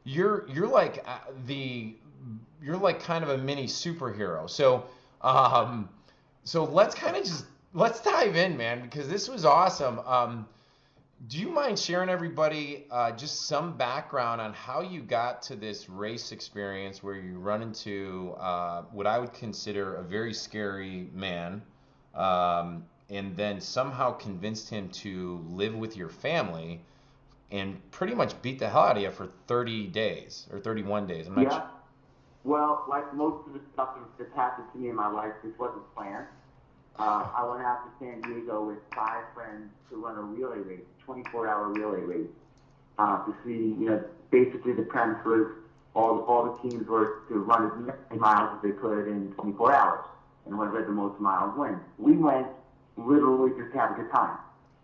you're like you're like kind of a mini superhero. Um, so let's dive in, man, because this was awesome. Do you mind sharing everybody just some background on how you got to this race experience where you run into what I would consider a very scary man, and then somehow convinced him to live with your family and pretty much beat the hell out of you for 30 days or 31 days? I'm not sure. Yeah. Well, like most of the stuff that's happened to me in my life, this wasn't planned. I went out to San Diego with 5 friends to run a relay race, 24-hour relay race, to see, basically the premise was all the teams were to run as many miles as they could in 24 hours, and whoever had the most miles wins. We went literally just to have a good time.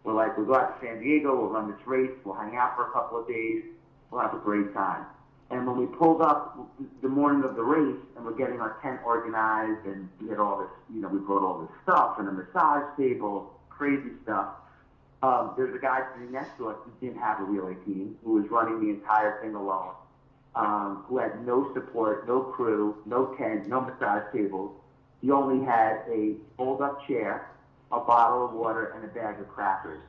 We're like, we'll go out to San Diego, we'll run this race, we'll hang out for a couple of days, we'll have a great time. And when we pulled up the morning of the race and we're getting our tent organized and we had all this, we brought all this stuff and a massage table, crazy stuff. There's a guy sitting next to us who didn't have a relay team, who was running the entire thing alone, who had no support, no crew, no tent, no massage tables. He only had a fold-up chair, a bottle of water, and a bag of crackers.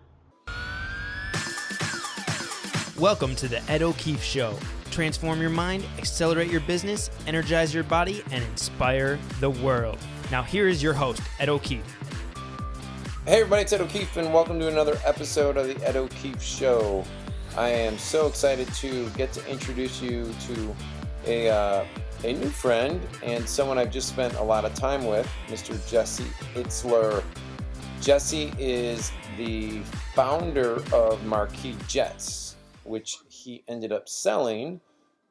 Welcome to the Ed O'Keefe Show. Transform your mind, accelerate your business, energize your body, and inspire the world. Now here is your host, Ed O'Keefe. Hey everybody, it's Ed O'Keefe, and welcome to another episode of the Ed O'Keefe Show. I am so excited to get to introduce you to a new friend and someone I've just spent a lot of time with, Mr. Jesse Itzler. Jesse is the founder of Marquis Jets, which he ended up selling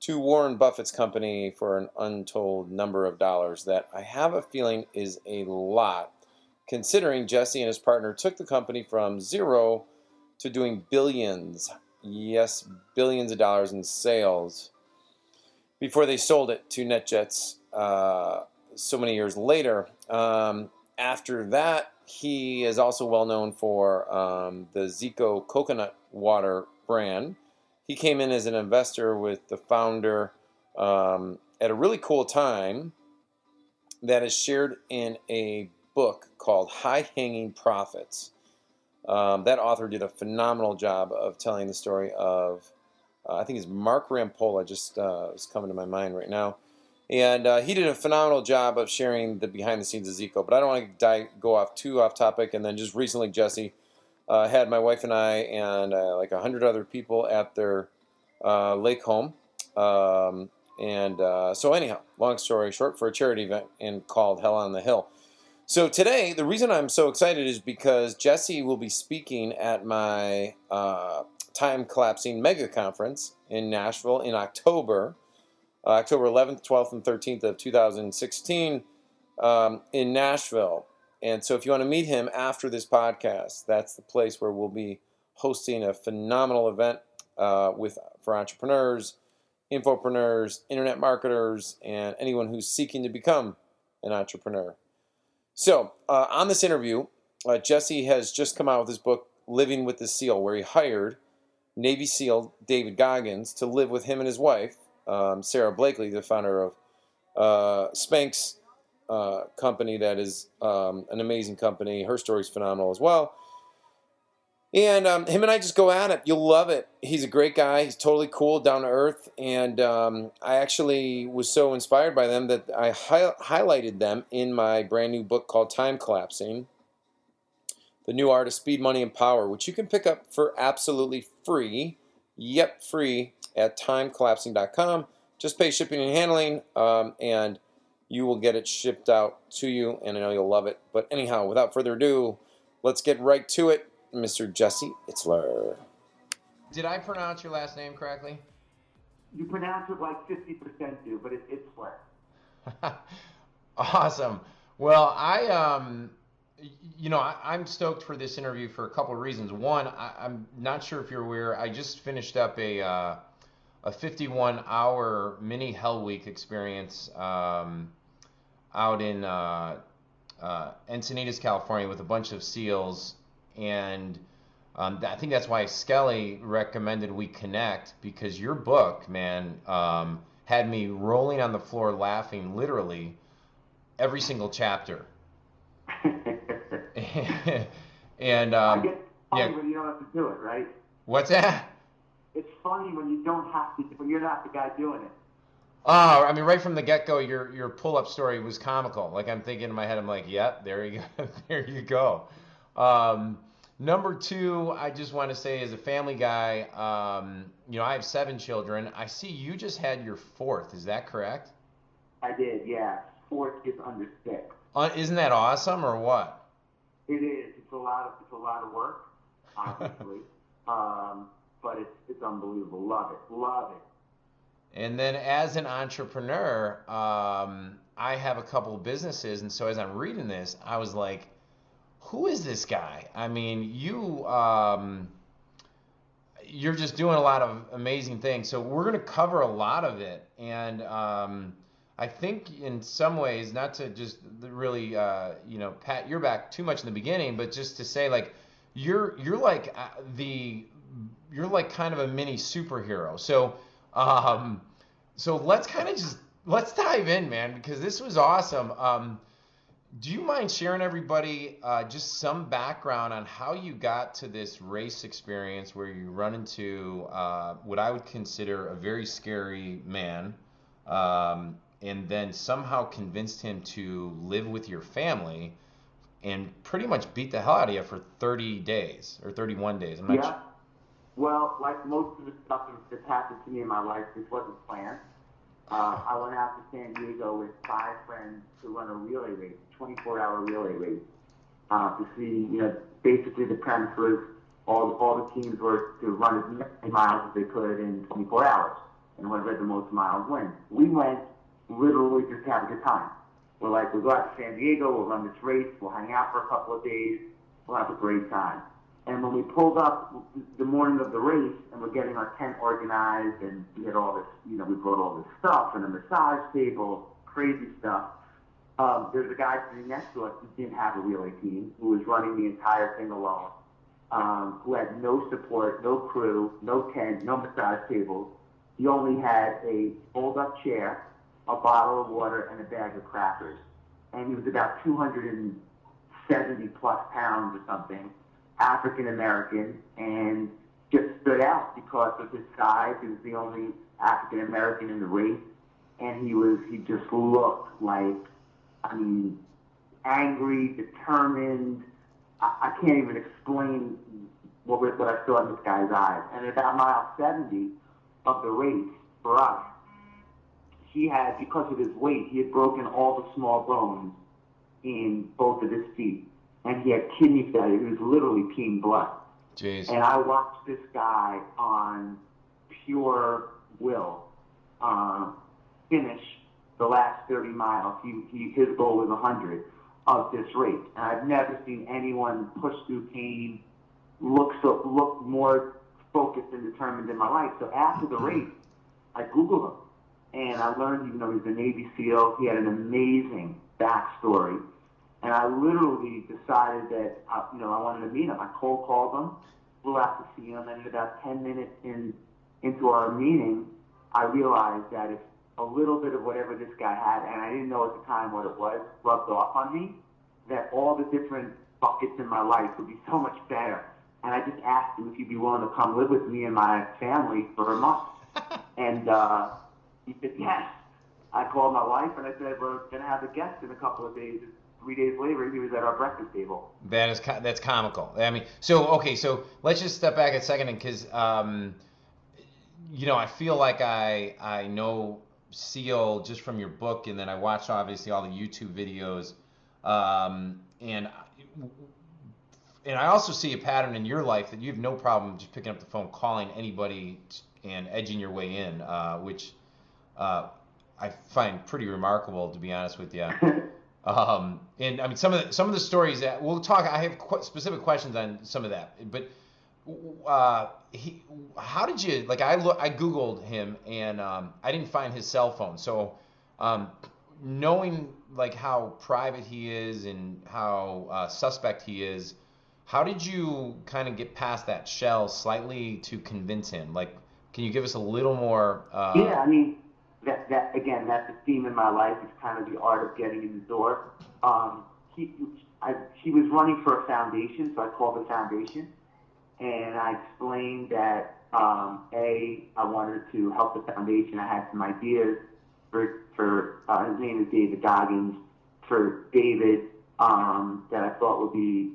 to Warren Buffett's company for an untold number of dollars that I have a feeling is a lot, considering Jesse and his partner took the company from zero to doing billions, yes, billions of dollars in sales before they sold it to NetJets so many years later. After that, he is also well known for the Zico coconut water brand. He came in as an investor with the founder at a really cool time that is shared in a book called High Hanging Profits. That author did a phenomenal job of telling the story of, I think it's Mark Rampolla, just is coming to my mind right now. And he did a phenomenal job of sharing the behind the scenes of Zico. But I don't want to go off topic. And then just recently, Jesse had my wife and I and like 100 other people at their lake home. So anyhow, long story short, for a charity event called Hell on the Hill. So today, the reason I'm so excited is because Jesse will be speaking at my time collapsing mega conference in Nashville in October 11th, 12th, and 13th of 2016 in Nashville. And so if you want to meet him after this podcast, that's the place where we'll be hosting a phenomenal event for entrepreneurs, infopreneurs, internet marketers, and anyone who's seeking to become an entrepreneur. So on this interview, Jesse has just come out with his book, Living with the SEAL, where he hired Navy SEAL David Goggins to live with him and his wife, Sarah Blakely, the founder of Spanx company that is an amazing company. Her story's phenomenal as well. And him and I just go at it. You'll love it. He's a great guy. He's totally cool, down to earth. And I actually was so inspired by them that I highlighted them in my brand new book called Time Collapsing, The New Art of Speed, Money, and Power, which you can pick up for absolutely free. Yep, free at timecollapsing.com. Just pay shipping and handling, and you will get it shipped out to you, and I know you'll love it. But anyhow, without further ado, let's get right to it. Mr. Jesse Itzler. Did I pronounce your last name correctly? You pronounce it like 50% do, but it's Itzler. Awesome. Well, I'm stoked for this interview for a couple of reasons. One, I'm not sure if you're aware, I just finished up a 51-hour mini Hell Week experience out in Encinitas, California, with a bunch of SEALs, and I think that's why Skelly recommended we connect, because your book, man, had me rolling on the floor laughing literally every single chapter. And I get funny yeah, when you don't have to do it, right? what's that? It's funny when you don't have to, when you're not the guy doing it. Oh, I mean, right from the get-go, your pull-up story was comical. Like, I'm thinking in my head, I'm like, yep, there you go, there you go. Number two, I just want to say, as a family guy, I have 7 children. I see you just had your 4th. Is that correct? I did, yeah. 4th is under 6. Isn't that awesome, or what? It is. It's a lot of work, obviously. But it's unbelievable. Love it. Love it. And then as an entrepreneur, I have a couple of businesses, and so as I'm reading this, I was like, who is this guy? I mean, you're just doing a lot of amazing things. So we're going to cover a lot of it, and I think in some ways, not to just really pat your back too much in the beginning, but just to say, like, you're like kind of a mini superhero. So let's dive in, man, because this was awesome. Do you mind sharing everybody just some background on how you got to this race experience where you run into what I would consider a very scary man, and then somehow convinced him to live with your family and pretty much beat the hell out of you for 30 days or 31 days? I'm not sure. Well, like most of the stuff that's happened to me in my life, this wasn't planned. I went out to San Diego with 5 friends to run a relay race, 24-hour relay race, to see, basically the premise was all the teams were to run as many miles as they could in 24 hours, and whoever had the most miles wins. We went literally just to have a good time. We're like, we'll go out to San Diego, we'll run this race, we'll hang out for a couple of days, we'll have a great time. And when we pulled up the morning of the race and we're getting our tent organized and we had all this, we brought all this stuff and a massage table, crazy stuff. There's a guy sitting next to us who didn't have a relay team, who was running the entire thing alone, who had no support, no crew, no tent, no massage tables. He only had a fold-up chair, a bottle of water, and a bag of crackers. And he was about 270 plus pounds or something. African American, and just stood out because of his size. He was the only African American in the race, and he just looked like, angry, determined. I can't even explain what I saw in this guy's eyes. And at about mile 70 of the race for us, he had, because of his weight, he had broken all the small bones in both of his feet. And he had kidney failure. He was literally peeing blood. Jeez. And I watched this guy on pure will finish the last 30 miles. His goal was 100 of this race. And I've never seen anyone push through pain, look more focused and determined in my life. So after the race, I Googled him. And I learned, he was a Navy SEAL. He had an amazing backstory. And I literally decided that, I wanted to meet him. I cold called him, flew out to see him, and in about 10 minutes into our meeting, I realized that if a little bit of whatever this guy had, and I didn't know at the time what it was, rubbed off on me, that all the different buckets in my life would be so much better. And I just asked him if he'd be willing to come live with me and my family for a month. And he said, yes. I called my wife, and I said, we're going to have a guest in a couple of days. 3 days later, he was at our breakfast table. That's comical. So let's just step back a second, because I feel like I know Seal just from your book, and then I watched obviously all the YouTube videos, and I also see a pattern in your life that you have no problem just picking up the phone, calling anybody, and edging your way in, which I find pretty remarkable, to be honest with you. And some of the stories that we'll talk, I have specific questions on some of that, but how did you, I Googled him, and I didn't find his cell phone. So knowing how private he is and how suspect he is, How did you kind of get past that shell slightly to convince him? Like, can you give us a little more? Yeah, I mean, that again, that's a theme in my life. It's kind of the art of getting in the door. He was running for a foundation, so I called the foundation, and I explained that I wanted to help the foundation. I had some ideas for his name is David Goggins, for David that I thought would be,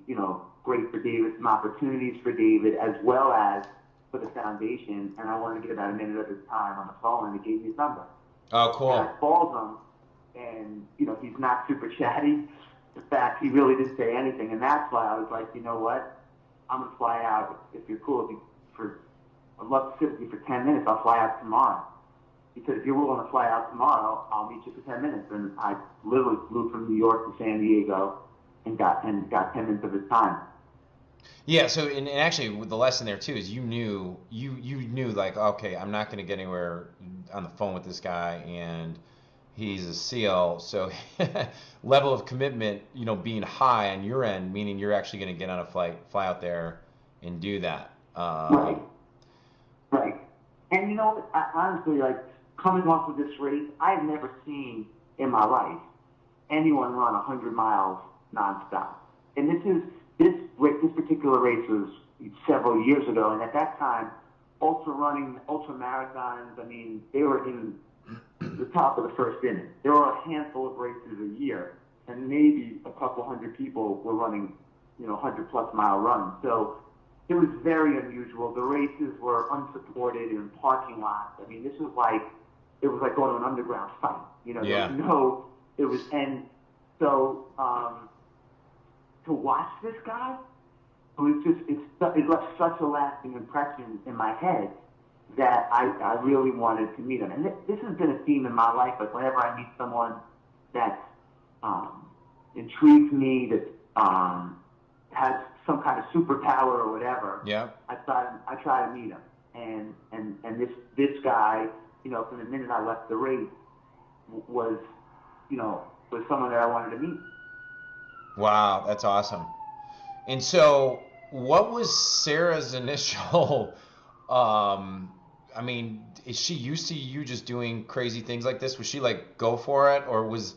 great for David, some opportunities for David, as well as for the foundation. And I wanted to get about a minute of his time on the phone, and he gave me his number. Oh, cool. And I called him, and, he's not super chatty. In fact, he really didn't say anything, and that's why I was like, you know what? I'm going to fly out, if you're cool, I'd love to sit with you for 10 minutes. I'll fly out tomorrow. He said, if you're willing to fly out tomorrow, I'll meet you for 10 minutes. And I literally flew from New York to San Diego and got 10 minutes of his time. Yeah, so and actually with the lesson there too is you knew like, okay, I'm not going to get anywhere on the phone with this guy, and he's a SEAL, so level of commitment, being high on your end, meaning you're actually going to get on a flight, fly out there and do that. Right. And honestly, like, coming off of this race, I had never seen in my life anyone run 100 miles nonstop. And this particular race was several years ago, and at that time, ultra marathons, I mean, they were in the top of the first inning. There were a handful of races a year, and maybe a couple hundred people were running, 100-plus mile runs. So it was very unusual. The races were unsupported in parking lots. I mean, it was like going to an underground fight. Yeah. And so to watch this guy, it left such a lasting impression in my head that I really wanted to meet him. And this has been a theme in my life. Like, whenever I meet someone that intrigues me, that has some kind of superpower or whatever, yeah, I try to meet him. And this guy, from the minute I left the race, was someone that I wanted to meet. Wow, that's awesome. And so, what was Sarah's initial? I mean, is she used to you just doing crazy things like this? Was she like, go for it, or was?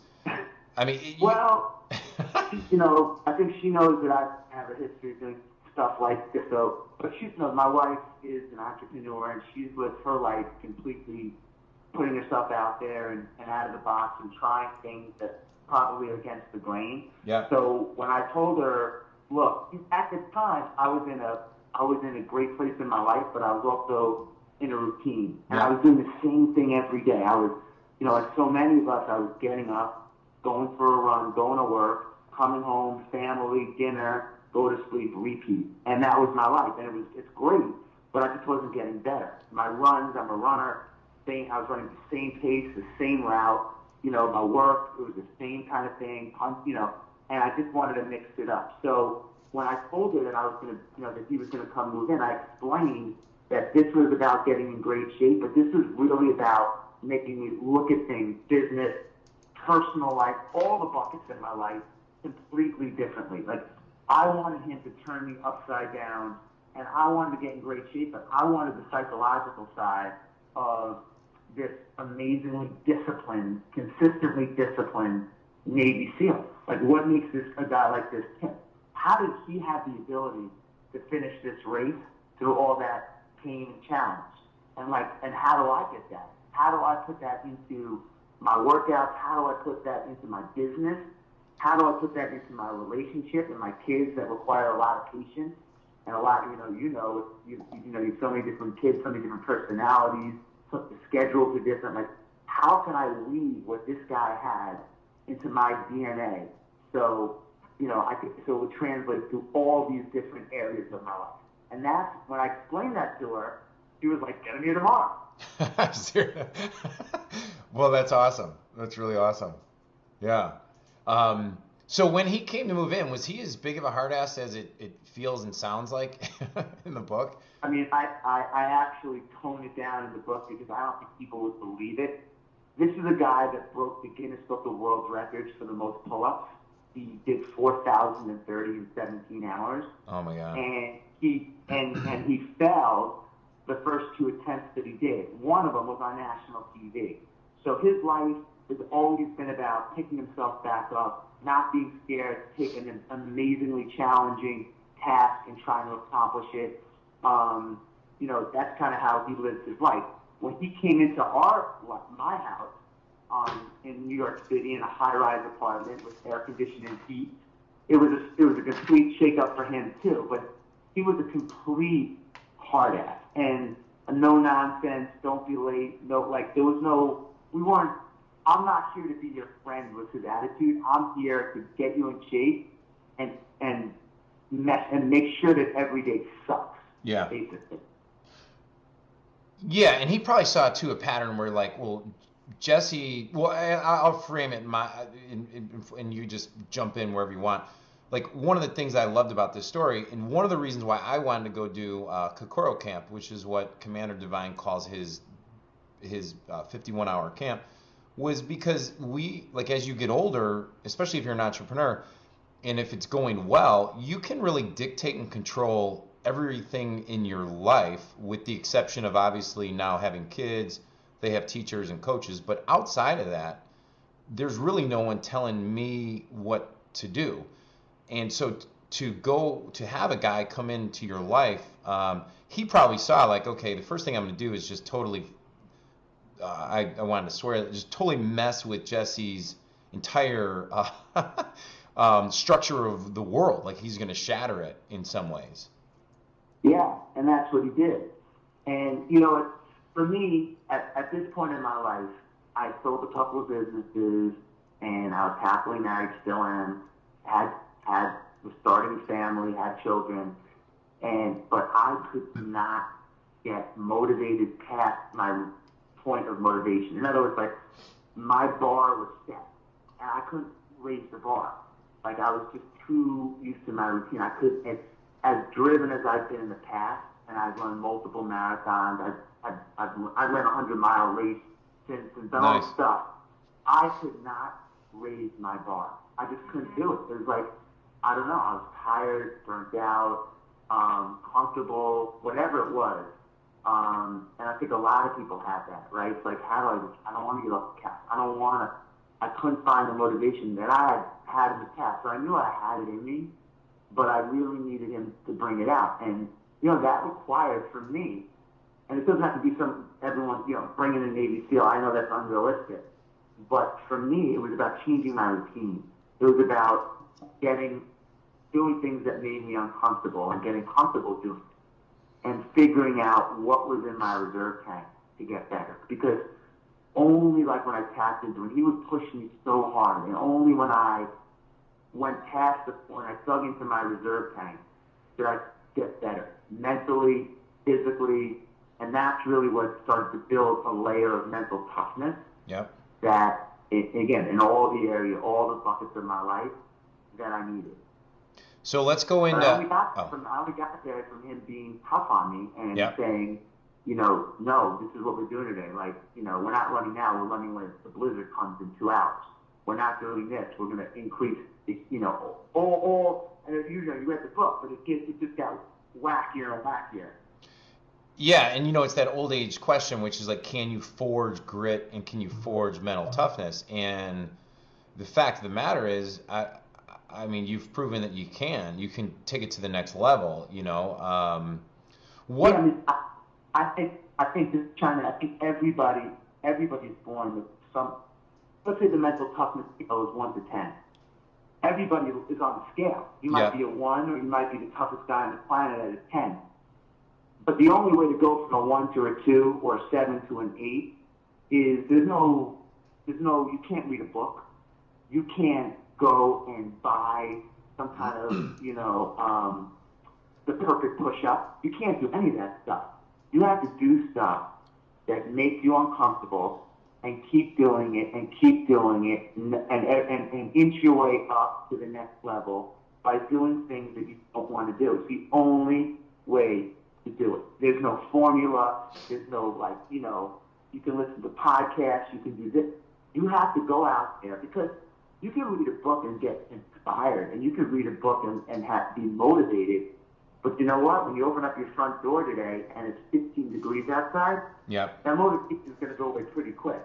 I mean, well, I think she knows that I have a history of doing stuff like this. So, but my wife is an entrepreneur, and she's lived her life completely putting herself out there and out of the box and trying things that probably are against the grain. Yeah. So when I told her, look, at the time I was in a great place in my life, but I was also in a routine, and I was doing the same thing every day. I was, like so many of us, I was getting up, going for a run, going to work, coming home, family, dinner, go to sleep, repeat. And that was my life. And it's great, but I just wasn't getting better. My runs, I'm a runner. I was running the same pace, the same route. My work, it was the same kind of thing, and I just wanted to mix it up. So when I told her that I was going to, that he was going to come move in, I explained that this was about getting in great shape, but this was really about making me look at things, business, personal life, all the buckets in my life completely differently. Like, I wanted him to turn me upside down, and I wanted to get in great shape, but I wanted the psychological side of this amazingly disciplined, consistently disciplined Navy SEAL. Like, what makes a guy like this tick? How did he have the ability to finish this race through all that pain and challenge? And how do I get that? How do I put that into my workouts? How do I put that into my business? How do I put that into my relationship and my kids that require a lot of patience and a lot, you have so many different kids, so many different personalities, so the schedules are different. Like, how can I weave what this guy had into my DNA? So, so it would translate to all these different areas of my life. And that's when I explained that to her, she was like, get him here tomorrow. Well, that's awesome. That's really awesome. Yeah. So when he came to move in, was he as big of a hard ass as it feels and sounds like in the book? I mean, I actually toned it down in the book because I don't think people would believe it. This is a guy that broke the Guinness Book of World Records for the most pull-ups. he did 4,030 in 17 hours. Oh my God. And he failed the first 2 attempts that he did. One of them was on national TV. So his life has always been about picking himself back up, not being scared, taking an amazingly challenging task and trying to accomplish it. You know, that's kind of how he lives his life. When he came into my house in New York City in a high-rise apartment with air conditioning and heat, it was a complete shake-up for him too. But he was a complete hard ass and a no nonsense. Don't be late. No, like there was no. We weren't. I'm not here to be your friend was his attitude. I'm here to get you in shape and make sure that every day sucks. Yeah. Basically. Yeah, and he probably saw too a pattern where like, well, Jesse. Well, I'll frame it and you just jump in wherever you want. Like one of the things I loved about this story, and one of the reasons why I wanted to go do Kokoro Camp, which is what Commander Divine calls his 51-hour camp, was because as you get older, especially if you're an entrepreneur, and if it's going well, you can really dictate and control everything in your life, with the exception of obviously now having kids. They have teachers and coaches, but outside of that, there's really no one telling me what to do. And so to have a guy come into your life, he probably saw like, okay, the first thing I'm going to do is just totally, I wanted to swear, just totally mess with Jesse's entire structure of the world. Like he's going to shatter it in some ways. Yeah, and that's what he did. And, you know, for me, at this point in my life, I sold a couple of businesses, and I was happily married, still am, was starting a family, had children, but I could not get motivated past my point of motivation. In other words, like, my bar was set, and I couldn't raise the bar. Like, I was just too used to my routine. I couldn't, as driven as I've been in the past, and I've run multiple marathons, I've ran a 100-mile race since and done all this stuff. I could not raise my bar. I just couldn't do it. It was like, I don't know, I was tired, burnt out, comfortable, whatever it was. And I think a lot of people have that, right? It's like, I don't want to get off the couch. I couldn't find the motivation that I had in the past. So I knew I had it in me, but I really needed him to bring it out. And, you know, that required for me, and it doesn't have to be everyone, you know, bringing a Navy SEAL. I know that's unrealistic. But for me, it was about changing my routine. It was about doing things that made me uncomfortable and getting comfortable doing it, and figuring out what was in my reserve tank to get better. Because only like when I tapped into, when he was pushing me so hard, and only when I went past the point, I dug into my reserve tank, did I get better mentally, physically, and that's really what started to build a layer of mental toughness. Yep. That, again, in all the buckets of my life, that I needed. So let's go into. I only got there from him being tough on me and saying, you know, no, this is what we're doing today. Like, you know, we're not running now. We're running when the blizzard comes in 2 hours. We're not doing this. We're going to increase, you know, all. And as usual, you read the book, but it just got wackier and wackier. Yeah, and you know, it's that old age question, which is like, can you forge grit and can you forge mental toughness? And the fact of the matter is, I mean, you've proven that you can. You can take it to the next level. You know, what? Yeah, I mean, I think this China. I think everybody's born with some. Let's say the mental toughness scale is 1 to 10. Everybody is on the scale. You might be a 1, or you might be the toughest guy on the planet at a 10. But the only way to go from a 1 to a 2 or a 7 to an 8 is you can't read a book. You can't go and buy some kind of, you know, the perfect push-up. You can't do any of that stuff. You have to do stuff that make you uncomfortable and keep doing it and keep doing it and inch your way up to the next level by doing things that you don't want to do. It's the only way to do it. There's no formula. There's no, like, you know, you can listen to podcasts. You can do this. You have to go out there because you can read a book and get inspired, and you can read a book and be motivated. But you know what? When you open up your front door today and it's 15 degrees outside, Yep. that motivation is going to go away pretty quick.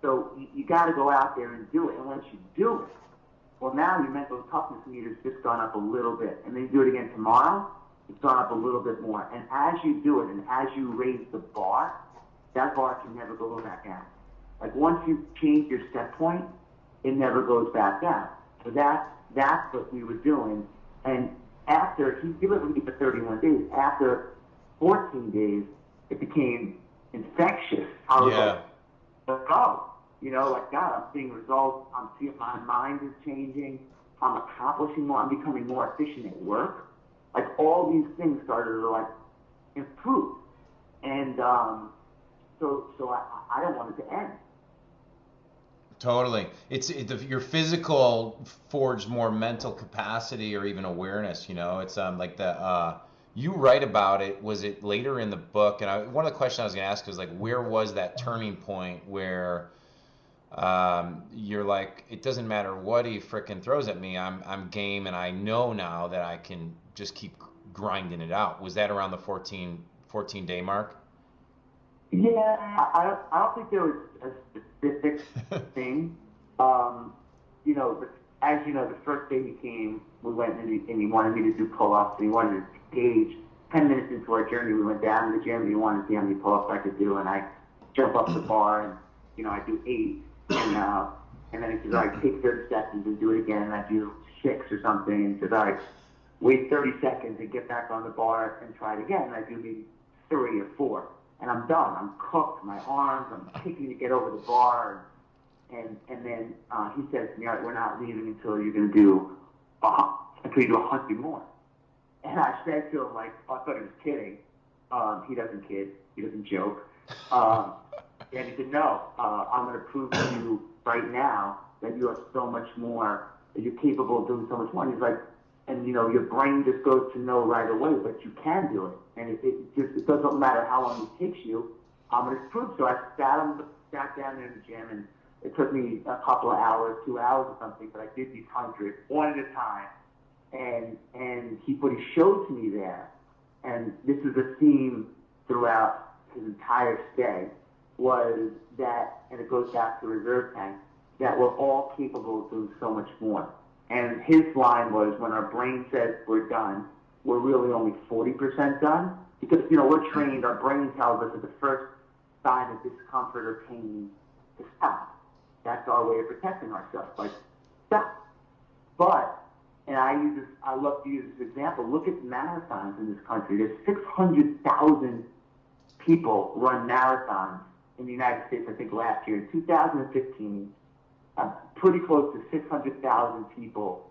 So you got to go out there and do it. And once you do it, well, now your mental toughness meter's just gone up a little bit. And then you do it again tomorrow, it's gone up a little bit more. And as you do it and as you raise the bar, that bar can never go back down. Like once you change your set point, it never goes back down. So that's what we were doing. And after, he lived with me for 31 days. After 14 days, it became infectious. I was like, let's go. You know, like, God, I'm seeing results. I'm seeing my mind is changing. I'm accomplishing more. I'm becoming more efficient at work. Like, all these things started to, like, improve. And so I don't want it to end. Totally. Your physical forged more mental capacity or even awareness, you know. It's like you write about it. Was it later in the book? And one of the questions I was going to ask was like, where was that turning point where you're like, it doesn't matter what he frickin' throws at me, I'm game, and I know now that I can just keep grinding it out. Was that around the 14 day mark? Yeah, I don't think there was a specific thing. You know, as you know, the first day he came, we went and he wanted me to do pull-ups, and he wanted to gauge. 10 minutes into our journey, we went down to the gym, and he wanted to see how many pull-ups I could do, and I jump up the bar, and, you know, I do 8, and then he says, all right, take 30 seconds and do it again, and I do 6 or something, and he says, all right, wait 30 seconds and get back on the bar and try it again, and I do maybe 3 or 4. And I'm done. I'm cooked. My arms, I'm kicking to get over the bar. And then he says to me, all right, we're not leaving until you're going to do, until you do 100 more. And I said to him, like, I thought he was kidding. He doesn't kid. He doesn't joke. And he said, no, I'm going to prove to you right now that you are so much more, that you're capable of doing so much more. And he's like, and, you know, your brain just goes to know right away, but you can do it. And it doesn't matter how long it takes you. I'm going to prove. So I sat down there in the gym, and it took me a couple of hours, 2 hours or something, but I did these 100, one at a time. And what he showed to me there, and this is a theme throughout his entire stay, was that, and it goes back to reserve tank, that we're all capable of doing so much more. And his line was, when our brain says we're done, we're really only 40% done. Because, you know, we're trained, our brain tells us that the first sign of discomfort or pain to stop. That's our way of protecting ourselves, like, stop. But, and I love to use this example, look at marathons in this country. There's 600,000 people run marathons in the United States, I think last year. In 2015, pretty close to 600,000 people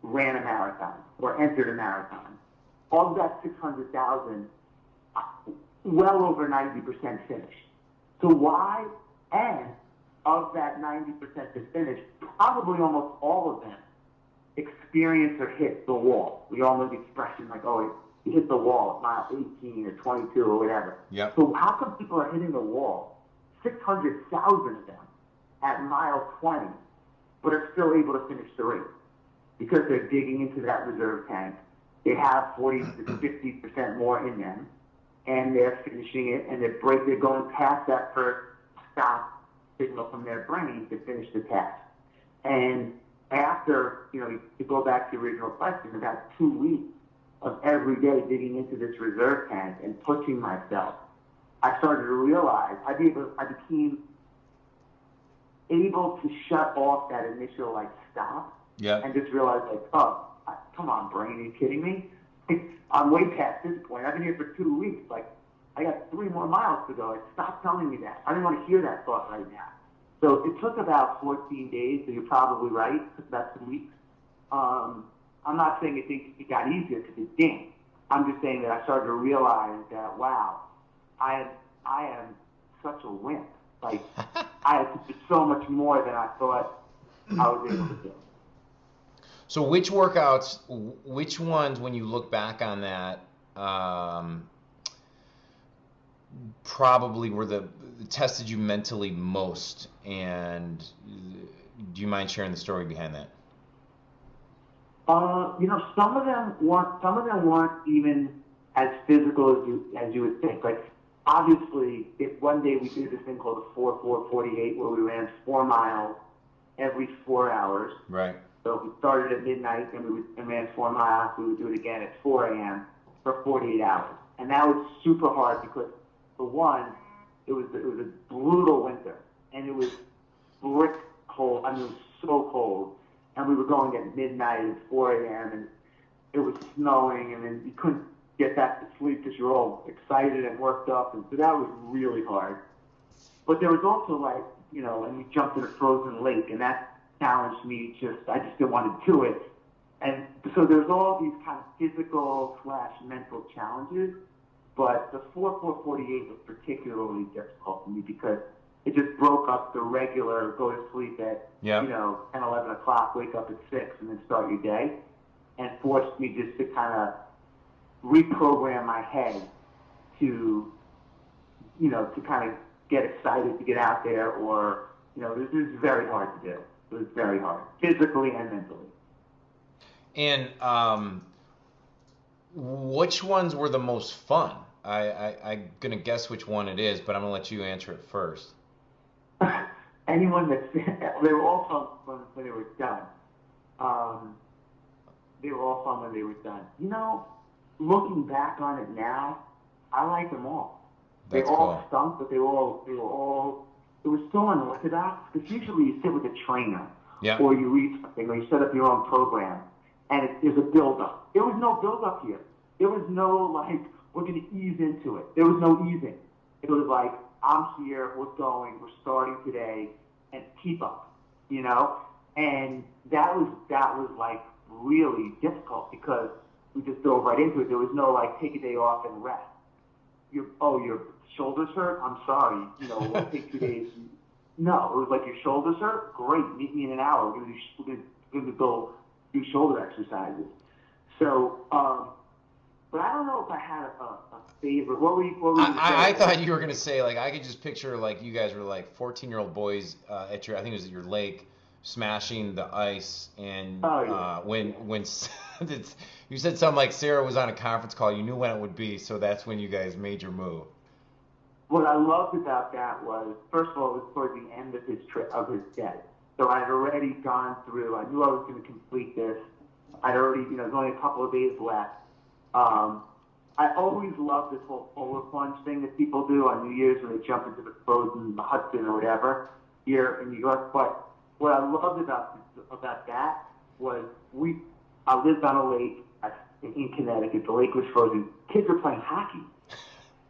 ran a marathon or entered a marathon. Of that 600,000, well over 90% finished. So why? And of that 90% that finished, probably almost all of them experience or hit the wall. We all know the expression like, oh, you hit the wall at mile 18 or 22 or whatever. Yep. So how come people are hitting the wall, 600,000 of them, at mile 20, but are still able to finish the race? Because they're digging into that reserve tank. They have 40 to 50% more in them, and they're finishing it, and they're going past that first stop signal from their brain to finish the task. And after, you know, to go back to the original question, about 2 weeks of every day digging into this reserve tank and pushing myself, I started to realize I became able to shut off that initial, like, stop. Yeah. And just realize, like, oh, come on, brain, are you kidding me? I'm way past this point. I've been here for 2 weeks. Like, I got 3 more miles to go. Like, stop telling me that. I don't want to hear that thought right now. So it took about 14 days, so you're probably right. It took about 2 weeks. I'm not saying it got easier, because it didn't. I'm just saying that I started to realize that, wow, I am such a wimp. Like, I had to do so much more than I thought I was able to do. So which workouts, which ones, when you look back on that, probably were the tested you mentally most, and do you mind sharing the story behind that? Some of them weren't even as physical as you would think. Like, obviously, if one day we did this thing called the 4-4-48, where we ran 4 miles every 4 hours. Right. So if we started at midnight and ran 4 miles, we would do it again at 4 a.m. for 48 hours. And that was super hard because, for one, it was a brutal winter, and it was brick cold. I mean, it was so cold. And we were going at midnight at 4 a.m. and it was snowing, and then you couldn't get back to sleep because you're all excited and worked up, and so that was really hard. But there was also and we jumped in a frozen lake, and that challenged me. I just didn't want to do it. And so there's all these kind of physical/mental challenges, but the 4-4-48 was particularly difficult for me because it just broke up the regular go to sleep at 10, 11 o'clock, wake up at 6, and then start your day, and forced me just to kind of reprogram my head to kind of get excited to get out there, or, this is very hard to do. It was very hard, physically and mentally. And which ones were the most fun? I'm going to guess which one it is, but I'm going to let you answer it first. Anyone they were all fun when they were done. They were all fun when they were done. Looking back on it now, I like them all. They all stunk, but they were all. It was so unorthodox because usually you sit with a trainer, or you read something, or you set up your own program, and there's a build-up. There was no build-up here. There was no we're going to ease into it. There was no easing. It was like, I'm here, we're going, we're starting today, and keep up, And that was really difficult because we just dove right into it. There was no take a day off and rest. Your shoulders hurt? I'm sorry. We'll take 2 days. No, it was your shoulders hurt? Great, meet me in an hour. We're going to go do shoulder exercises. So, but I don't know if I had a favorite. What were you I thought you were going to say, I could just picture, you guys were 14-year-old boys at I think it was at your lake, smashing the ice, and when you said something like Sarah was on a conference call, you knew when it would be, so that's when you guys made your move. What I loved about that was, first of all, it was towards the end of his trip, of his day. So I had already gone through, I knew I was going to complete this. I'd already, there's only a couple of days left. I always loved this whole polar plunge thing that people do on New Year's when they jump into the frozen Hudson or whatever here in New York. But what I loved about that was I lived on a lake in Connecticut. The lake was frozen. Kids were playing hockey.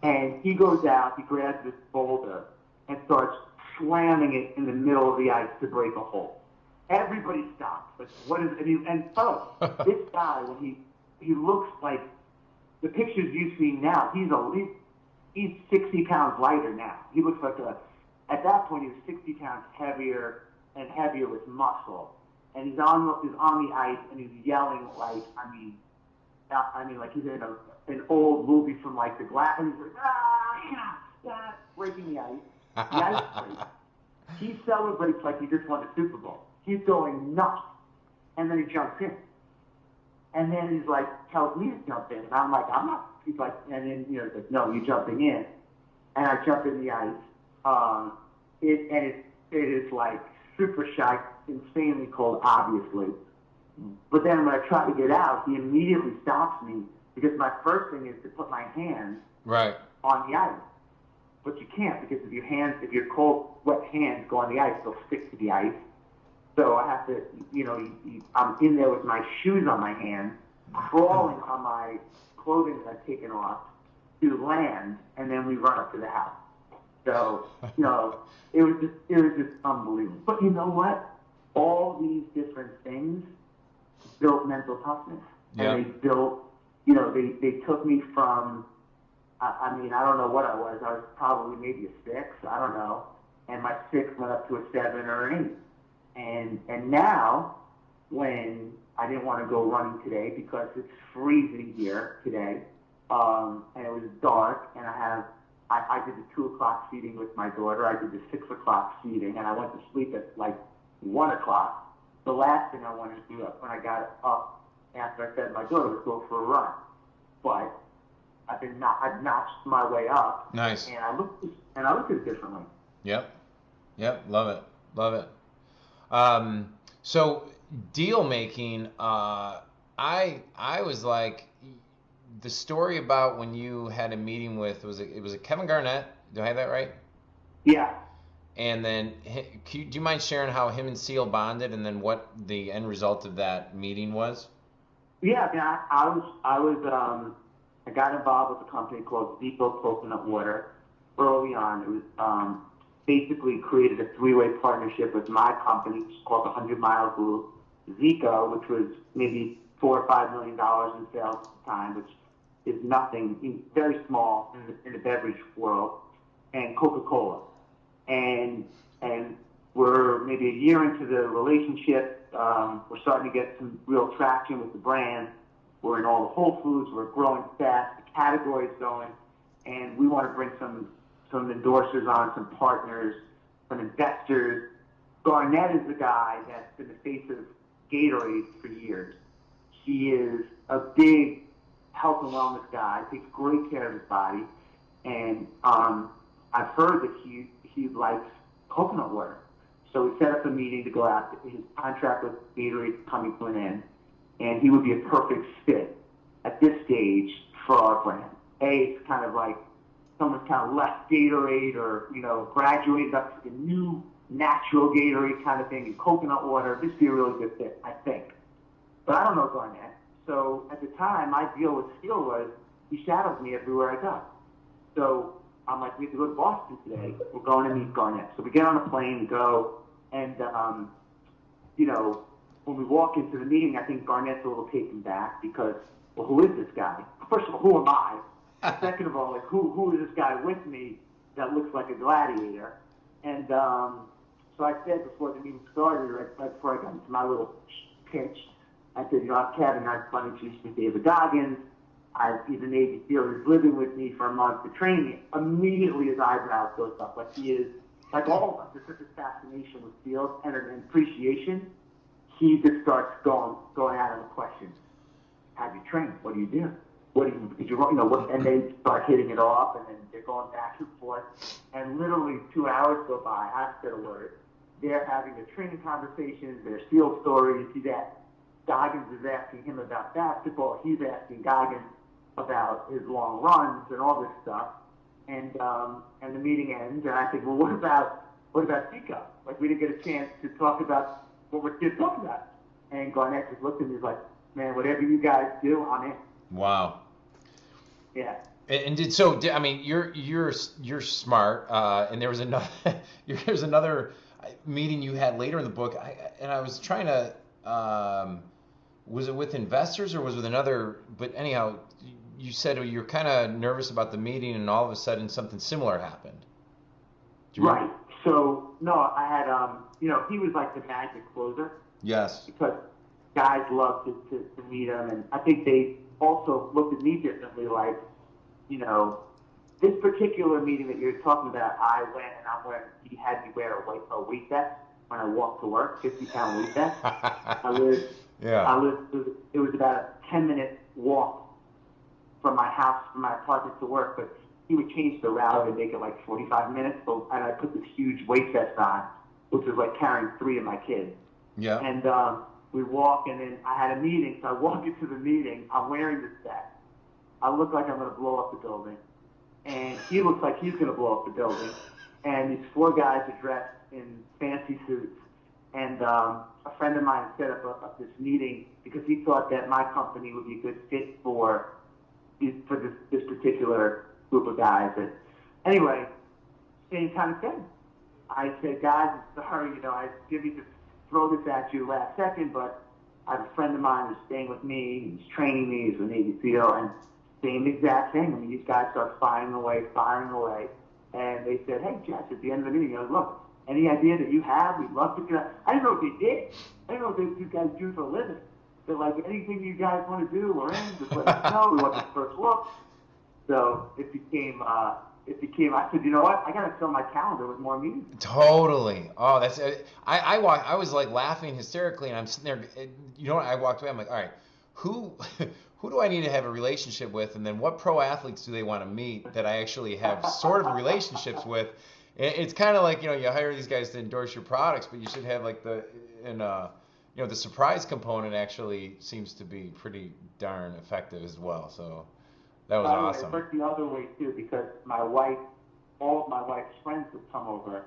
And he goes out, he grabs this boulder and starts slamming it in the middle of the ice to break a hole. Everybody stops. This guy, when he looks like the pictures you see now, he's 60 pounds lighter now. He looks at that point he was 60 pounds heavier and heavier with muscle. And he's on the ice and he's yelling like he's in an old movie from the glass, and he's breaking the ice. The ice breaks. He celebrates like he just won the Super Bowl. He's going nuts. And then he jumps in. And then he's tells me to jump in. And I'm like, I'm not. He's like, and then, he's like, no, you're jumping in. And I jump in the ice. It is super shy, insanely cold, obviously. But then when I try to get out, he immediately stops me because my first thing is to put my hands on the ice. But you can't because if your cold, wet hands go on the ice, they'll stick to the ice. So I have to, I'm in there with my shoes on my hands, crawling on my clothing that I've taken off to land, and then we run up to the house. So, it was just unbelievable. But you know what? All these different things built mental toughness. Yeah. And they built, they took me from, I don't know what I was. I was probably maybe a 6, I don't know. And my 6 went up to a 7 or an 8. And now, when I didn't want to go running today because it's freezing here today, and it was dark, and I did the 2 o'clock feeding with my daughter. I did the 6 o'clock feeding, and I went to sleep at 1 o'clock. The last thing I wanted to do when I got up after I fed my daughter was go for a run. But I've notched my way up. Nice. And I looked at it differently. Yep. Love it. So deal making, I was like, the story about when you had a meeting with, it was Kevin Garnett? Do I have that right? Yeah. And then, do you mind sharing how him and Seal bonded, and then what the end result of that meeting was? Yeah, I mean, I got involved with a company called Zico Coconut Water early on. It was basically created a three-way partnership with my company, which is called the 100 Mile Group, Zico, which was maybe $4 or $5 million in sales at the time, which is nothing, very small in the beverage world, and Coca-Cola. And we're maybe a year into the relationship. We're starting to get some real traction with the brand. We're in all the Whole Foods. We're growing fast. The category's going, and we want to bring some endorsers on, some partners, some investors. Garnett is the guy that's been the face of Gatorade for years. He is a big health and wellness guy, takes great care of his body, and I've heard that he likes coconut water. So we set up a meeting to go out. His contract with Gatorade is coming to an end, and he would be a perfect fit at this stage for our brand. It's kind of like someone's kind of left Gatorade or, graduated up to the new natural Gatorade kind of thing, and coconut water. This would be a really good fit, I think. But I don't know Garnett. So at the time, my deal with Steele was he shadows me everywhere I go. So I'm like, we have to go to Boston today. We're going to meet Garnett. So we get on a plane and go, and, when we walk into the meeting, I think Garnett's a little taken back because, well, who is this guy? First of all, who am I? Second of all, like, who is this guy with me that looks like a gladiator? And so I said before the meeting started, right before I got into my little pitch, I said, I'm Kevin, I'm going to introduce me to David Goggins. He's a Navy SEAL. He's living with me for a month to train me. Immediately his eyebrows goes up, like he is, like all of us. There's such a fascination with SEALs and an appreciation. He just starts going at him with questions. How do you train? What do you do? And they start hitting it off, and then they're going back and forth. And literally 2 hours go by. I haven't said a word. They're having a training conversation. Their SEAL stories. Goggins is asking him about basketball. He's asking Goggins about his long runs and all this stuff. And the meeting ends, and I think, well, what about Zico? Like, we didn't get a chance to talk about what we're here talking about. And Garnett just looked at me and was like, man, whatever you guys do, I'm in. Wow. Yeah. I mean, you're smart. And there was another meeting you had later in the book, and I was trying to. Was it with investors or was it with another? But anyhow, you said you're kind of nervous about the meeting, and all of a sudden something similar happened. Right. So no, I had he was like the magic closer. Yes. Because guys love to meet him, and I think they also looked at me differently. Like, this particular meeting that you're talking about, I went and he had me wear a weight vest when I walked to work, 50-pound weight vest. It was about a 10-minute walk from my house, from my apartment to work, but he would change the route and make it like 45 minutes. And I put this huge weight vest on, which was like carrying 3 of my kids. Yeah. And we walk, and then I had a meeting. So I walk into the meeting. I'm wearing this vest. I look like I'm going to blow up the building, and he looks like he's going to blow up the building. And these 4 guys are dressed in fancy suits. And a friend of mine set up this meeting because he thought that my company would be a good fit for this particular group of guys. And anyway, same kind of thing. I said, guys, I'm sorry, I didn't mean to throw this at you last second, but I have a friend of mine who's staying with me. He's training me. He's a Navy SEAL, and same exact thing. I mean, these guys start firing away. And they said, hey, Jess, at the end of the meeting, look, any idea that you have? We'd love to get out. I didn't know what they did. I didn't know what these guys do for a living. They're like, anything you guys want to do, we're in. Just let us know. We want the first look. So it became it became, I said, you know what? I got to fill my calendar with more meetings. Totally. Oh, that's I was like laughing hysterically, and I'm sitting there. You know what? I walked away. I'm like, all right, who who do I need to have a relationship with, and then what pro athletes do they want to meet that I actually have sort of relationships with? It's kind of like, you know, you hire these guys to endorse your products, but you should have like the surprise component actually seems to be pretty darn effective as well. So that was awesome. It worked the other way too, because all of my wife's friends would come over.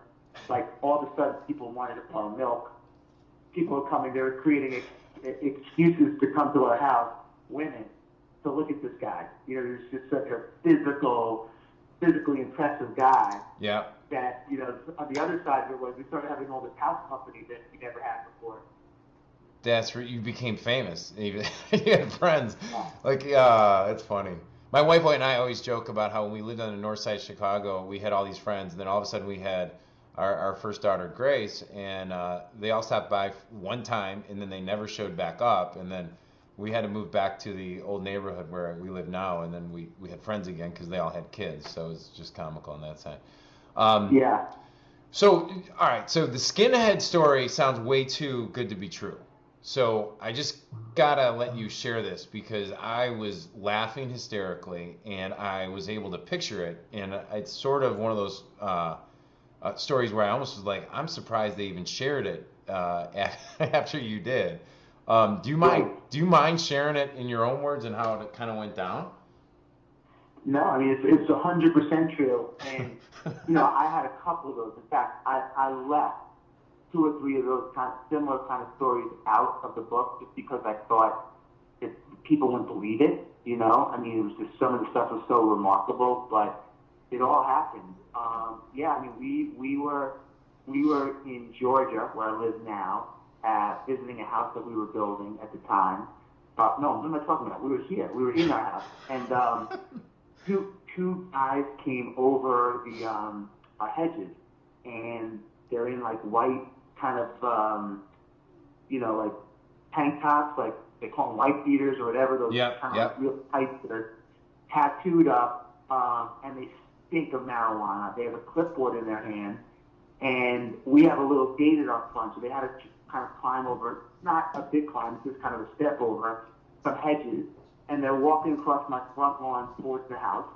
Like all of a sudden, people wanted to borrow milk. People were coming. They were creating excuses to come to our house. Women, to look at this guy. You know, he's just such a physically impressive guy. Yeah. That, you know, on the other side of it was we started having all this house company that we never had before. That's where you became famous. You had friends. Like, it's funny. My wife and I always joke about how when we lived on the north side of Chicago, we had all these friends, and then all of a sudden we had our first daughter, Grace, and they all stopped by one time, and then they never showed back up, and then we had to move back to the old neighborhood where we live now, and then we had friends again because they all had kids, so it was just comical on that side. Yeah. So, all right, so the skinhead story sounds way too good to be true. So I just gotta let you share this because I was laughing hysterically and I was able to picture it, and it's sort of one of those stories where I almost was like, I'm surprised they even shared it after you did. Do you mind sharing it in your own words and how it kind of went down? No, I mean it's 100% true, and you know, I had a couple of those. In fact, I left 2 or 3 of those similar kind of stories out of the book just because I thought that people wouldn't believe it. You know, I mean, it was just some of the stuff was so remarkable, but it all happened. Yeah, I mean, we were in Georgia, where I live now, visiting a house that we were building at the time. No, what am I talking about? We were here. We were in our house, and two guys came over the our hedges, and they're in like white kind of you know, like tank tops, like they call them white beaters or whatever, those kind of like real tights that are tattooed up, and they stink of marijuana. They have a clipboard in their hand, and we have a little gate at our front, so they had to kind of climb over, not a big climb, it's just kind of a step over some hedges, and they're walking across my front lawn towards the house.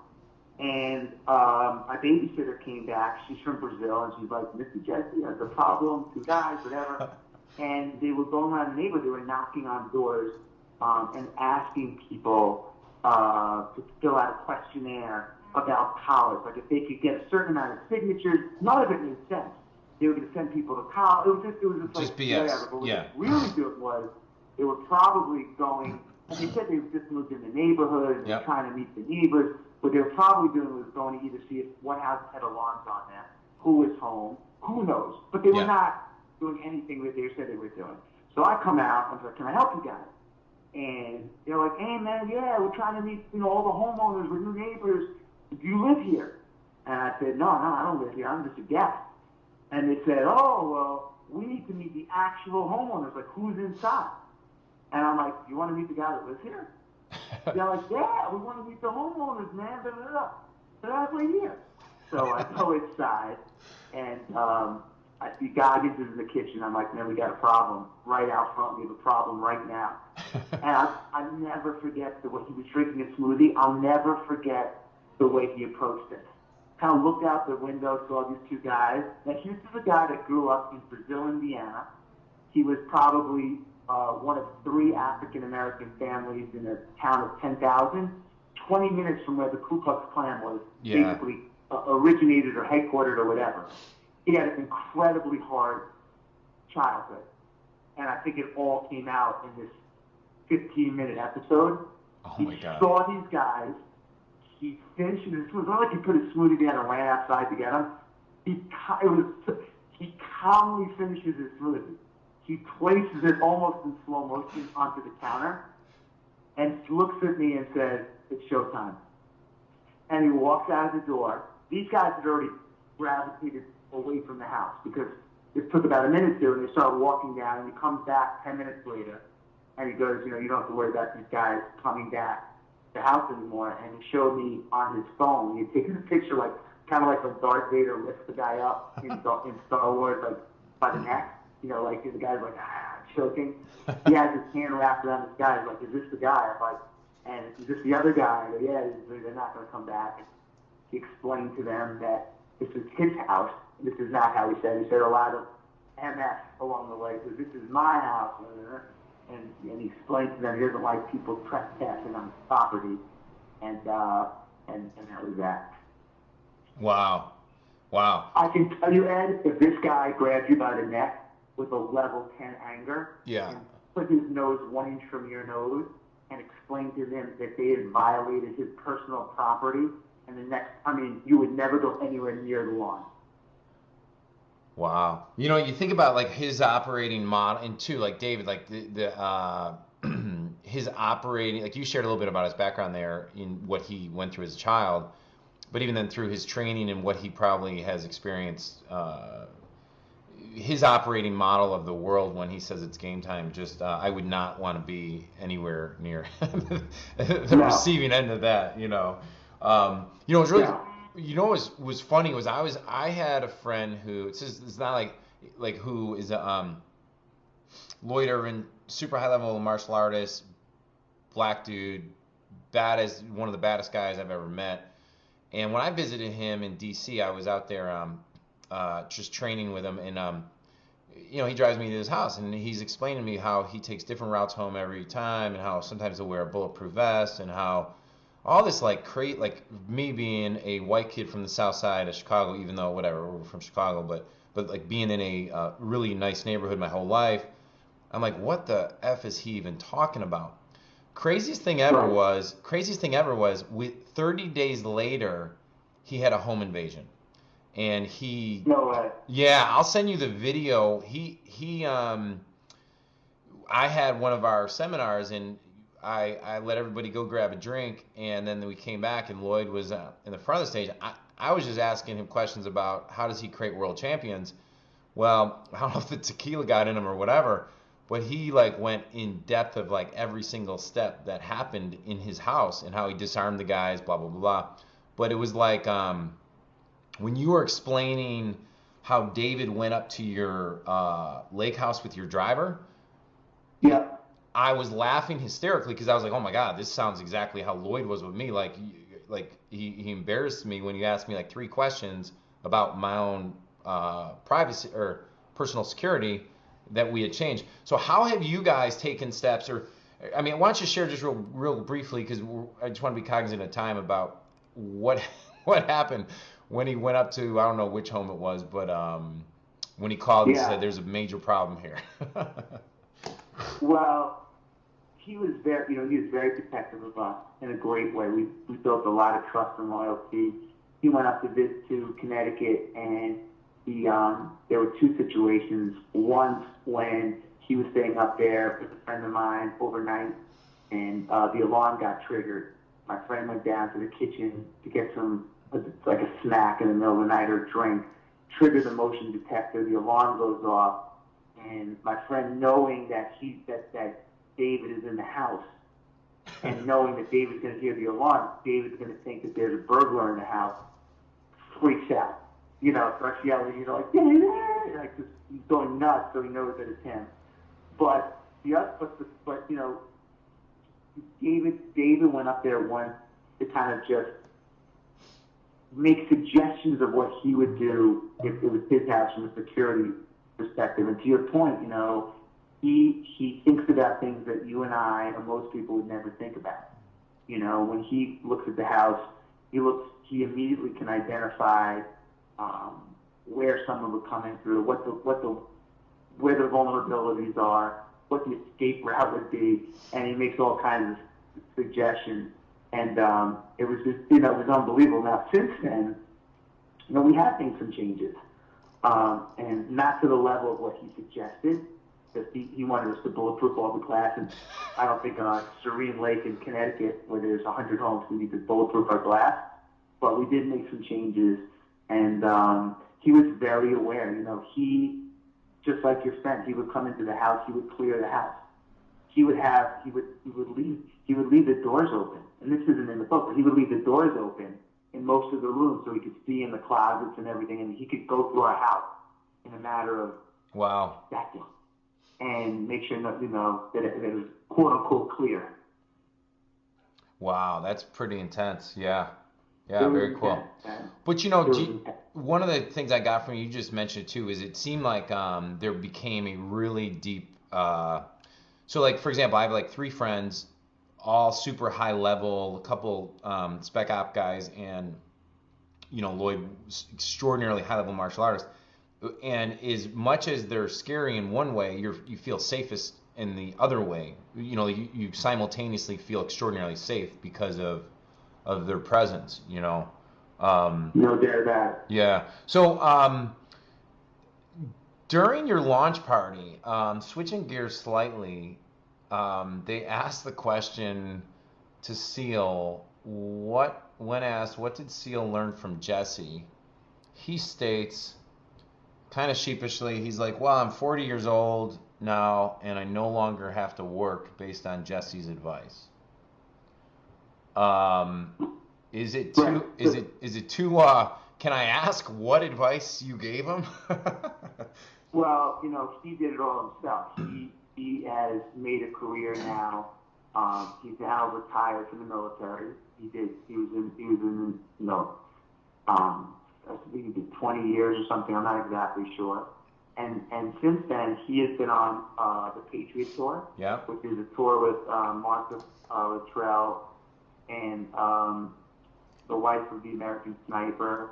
And my babysitter came back. She's from Brazil, and she's like, Mr. Jesse has a problem, 2 guys, whatever. And they were going around the neighborhood. They were knocking on doors and asking people to fill out a questionnaire about college. Like if they could get a certain amount of signatures, none of it made sense. They were going to send people to college. It was just like BS. Whatever. But what was really good was they were probably going. And they said they just moved in the neighborhood and trying to meet the neighbors. What they were probably doing was going to either see what house had alarms on them, who was home, who knows. But they were not doing anything that they said they were doing. So I come out, and I'm like, can I help you guys? And they're like, hey, man, yeah, we're trying to meet, you know, all the homeowners, we're new neighbors. Do you live here? And I said, no, I don't live here. I'm just a guest. And they said, oh, well, we need to meet the actual homeowners, like who's inside. And I'm like, you want to meet the guy that lives here? They're like, yeah, we want to meet the homeowners, man. Blah, blah, blah. So that's right here. So I go inside, and I see Goggins is in the kitchen. I'm like, man, we got a problem right out front. We have a problem right now. And I never forget the way he was drinking a smoothie. I'll never forget the way he approached it. Kind of looked out the window, saw these 2 guys. Now, here's a guy that grew up in Brazil, Indiana. He was probably one of 3 African-American families in a town of 10,000, 20 minutes from where the Ku Klux Klan was basically originated or headquartered or whatever. He had an incredibly hard childhood. And I think it all came out in this 15-minute episode. Oh my God. He saw these guys. He finished his smoothie. It's not like he put his smoothie down and ran outside to get him. He calmly finishes his smoothie. He places it almost in slow motion onto the counter and looks at me and says, it's showtime. And he walks out of the door. These guys had already gravitated away from the house because it took about a minute to, and they started walking down, and he comes back 10 minutes later, and he goes, you know, you don't have to worry about these guys coming back to the house anymore. And he showed me on his phone. He had taken a picture like kind of like when Darth Vader lifts the guy up in Star Wars, like by the neck, like the guy's like choking. He has his hand wrapped around this guy. He's like, "Is this the guy?" I'm like, "And is this the other guy?" Like, "Yeah, they're not going to come back." And he explained to them that this is his house. This is not how he said. He said a lot of MS along the way. So this is my house, and he explained to them he doesn't like people trespassing on his property, and that was that. Wow. I can tell you, Ed, if this guy grabbed you by the neck with a level 10 anger, and put his nose 1 inch from your nose, and explained to them that they had violated his personal property, and you would never go anywhere near the lawn. Wow. You think about like his operating model, and too, like David, like his operating, like you shared a little bit about his background there in what he went through as a child, but even then through his training and what he probably has experienced, his operating model of the world when he says it's game time, just I would not want to be anywhere near the receiving end of that. It's really. What was funny was I had a friend who it's not like who is a Lloyd Irvin, super high level martial artist, black dude, one of the baddest guys I've ever met. And when I visited him in DC, I was out there just training with him, and he drives me to his house, and he's explaining to me how he takes different routes home every time, and how sometimes he'll wear a bulletproof vest, and how all this like me being a white kid from the south side of Chicago, even though whatever, we're from Chicago, but like being in a really nice neighborhood my whole life, I'm like, what the F is he even talking about? Craziest thing ever was 30 days later, he had a home invasion. And No way. Yeah, I'll send you the video. I had one of our seminars, and I let everybody go grab a drink, and then we came back, and Lloyd was in the front of the stage. I was just asking him questions about how does he create world champions. Well, I don't know if the tequila got in him or whatever, but he like went in depth of like every single step that happened in his house and how he disarmed the guys, blah, blah, blah, blah. But it was like when you were explaining how David went up to your lake house with your driver. Yeah. I was laughing hysterically because I was like, oh my God, this sounds exactly how Lloyd was with me. Like he embarrassed me when you asked me like 3 questions about my own privacy or personal security that we had changed. So how have you guys taken steps, why don't you share just real briefly, because I just want to be cognizant of time, about what happened when he went up to, I don't know which home it was, but when he called and said there's a major problem here. Well, he was very protective of us in a great way. We built a lot of trust and loyalty. He went up to visit to Connecticut, and there were 2 situations. Once when he was staying up there with a friend of mine overnight, and the alarm got triggered. My friend went down to the kitchen to get some like a snack in the middle of the night or a drink. Triggered the motion detector. The alarm goes off, and my friend, knowing that David is in the house, and knowing that David's going to hear the alarm, David's going to think that there's a burglar in the house, freaks out. Starts yelling, like, David! Like, just, he's going nuts, so he knows that it's him. But David went up there once to kind of just make suggestions of what he would do if it was his house from a security perspective. And to your point, he thinks about things that you and I and most people would never think about. When he looks at the house, he immediately can identify where someone would come in through, where the vulnerabilities are, what the escape route would be, and he makes all kinds of suggestions. And it was just, it was unbelievable. Now, since then, we have made some changes, and not to the level of what he suggested, because he wanted us to bulletproof all the glass, and I don't think on Serene Lake in Connecticut, where there's 100 homes, we need to bulletproof our glass. But we did make some changes, and he was very aware. He, just like your friend, he would come into the house, he would clear the house. He would leave the doors open. And this isn't in the book, but he would leave the doors open in most of the rooms, so he could see in the closets and everything, and he could go through our house in a matter of seconds and make sure that, that it was quote unquote clear. Wow, that's pretty intense. Yeah, very cool. But one of the things I got from you just mentioned too, is it seemed like there became a really deep. So like for example, I have like 3 friends, all super high level, a couple spec op guys, and Lloyd, extraordinarily high level martial artist. And as much as they're scary in one way, you feel safest in the other way. You simultaneously feel extraordinarily safe because of their presence. No doubt about it. Yeah. So during your launch party, switching gears slightly, they asked the question to Seal, when asked, what did Seal learn from Jesse? He states, kind of sheepishly, he's like, well, I'm 40 years old now, and I no longer have to work based on Jesse's advice. Is it too, can I ask what advice you gave him? Well, he did it all himself. He has made a career now. He's now retired from the military. He was in I think he did 20 years or something. I'm not exactly sure. And since then, he has been on the Patriot Tour, which is a tour with Martha Luttrell and the wife of the American Sniper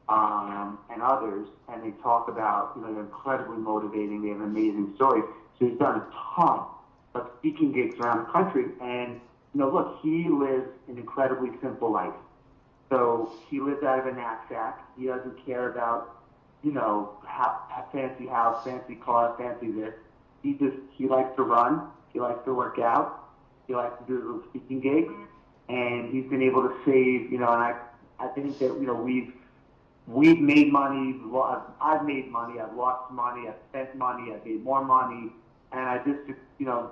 and others. And they talk about, they're incredibly motivating. They have amazing stories. So he's done a ton of speaking gigs around the country. And, look, he lives an incredibly simple life. So he lives out of a knapsack. He doesn't care about, fancy house, fancy car, fancy this. He likes to run. He likes to work out. He likes to do little speaking gigs. And he's been able to save, and I think that, we've made money. I've made money. I've lost money. I've spent money. I've made more money. And I just,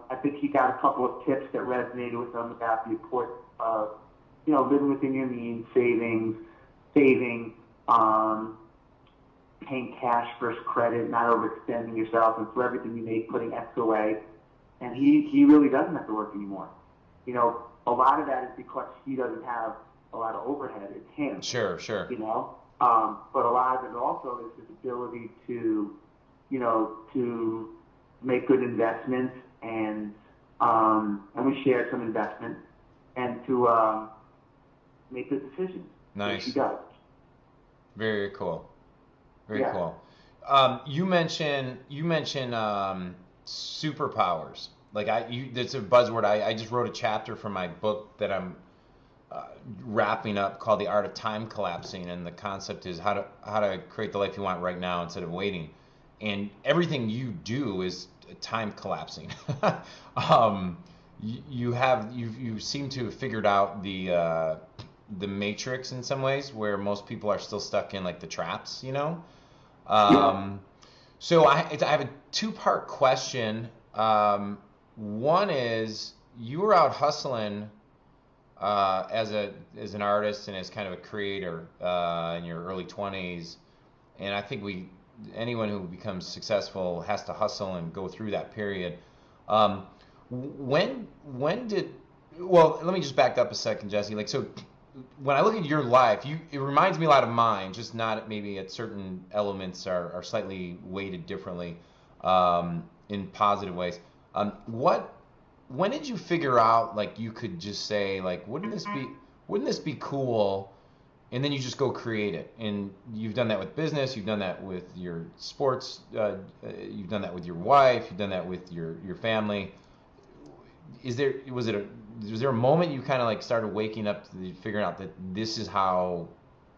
I think he got a couple of tips that resonated with him about the importance of, living within your means, saving, paying cash versus credit, not overextending yourself, and for everything you make, putting X away. And he really doesn't have to work anymore. A lot of that is because he doesn't have a lot of overhead. It's him. Sure. But a lot of it also is his ability to, to make good investments, and we share some investments, and to make good decisions. Nice. He does. Very cool. Very cool. You mentioned superpowers. Like that's a buzzword. I just wrote a chapter for my book that I'm wrapping up called The Art of Time Collapsing, and the concept is how to create the life you want right now instead of waiting. And everything you do is time collapsing. You seem to have figured out the matrix in some ways, where most people are still stuck in like the traps, So I have a 2-part question. One is, you were out hustling as an artist and as kind of a creator in your early 20s, and I think anyone who becomes successful has to hustle and go through that period. When did? Well, let me just back up a second, Jesse. So when I look at your life, it reminds me a lot of mine, just not maybe at certain elements are slightly weighted differently in positive ways. When did you figure out you could just say wouldn't this be cool, and then you just go create it? And you've done that with business, you've done that with your sports, you've done that with your wife, you've done that with your family. Was there a moment you kind of started waking up to figuring out that this is how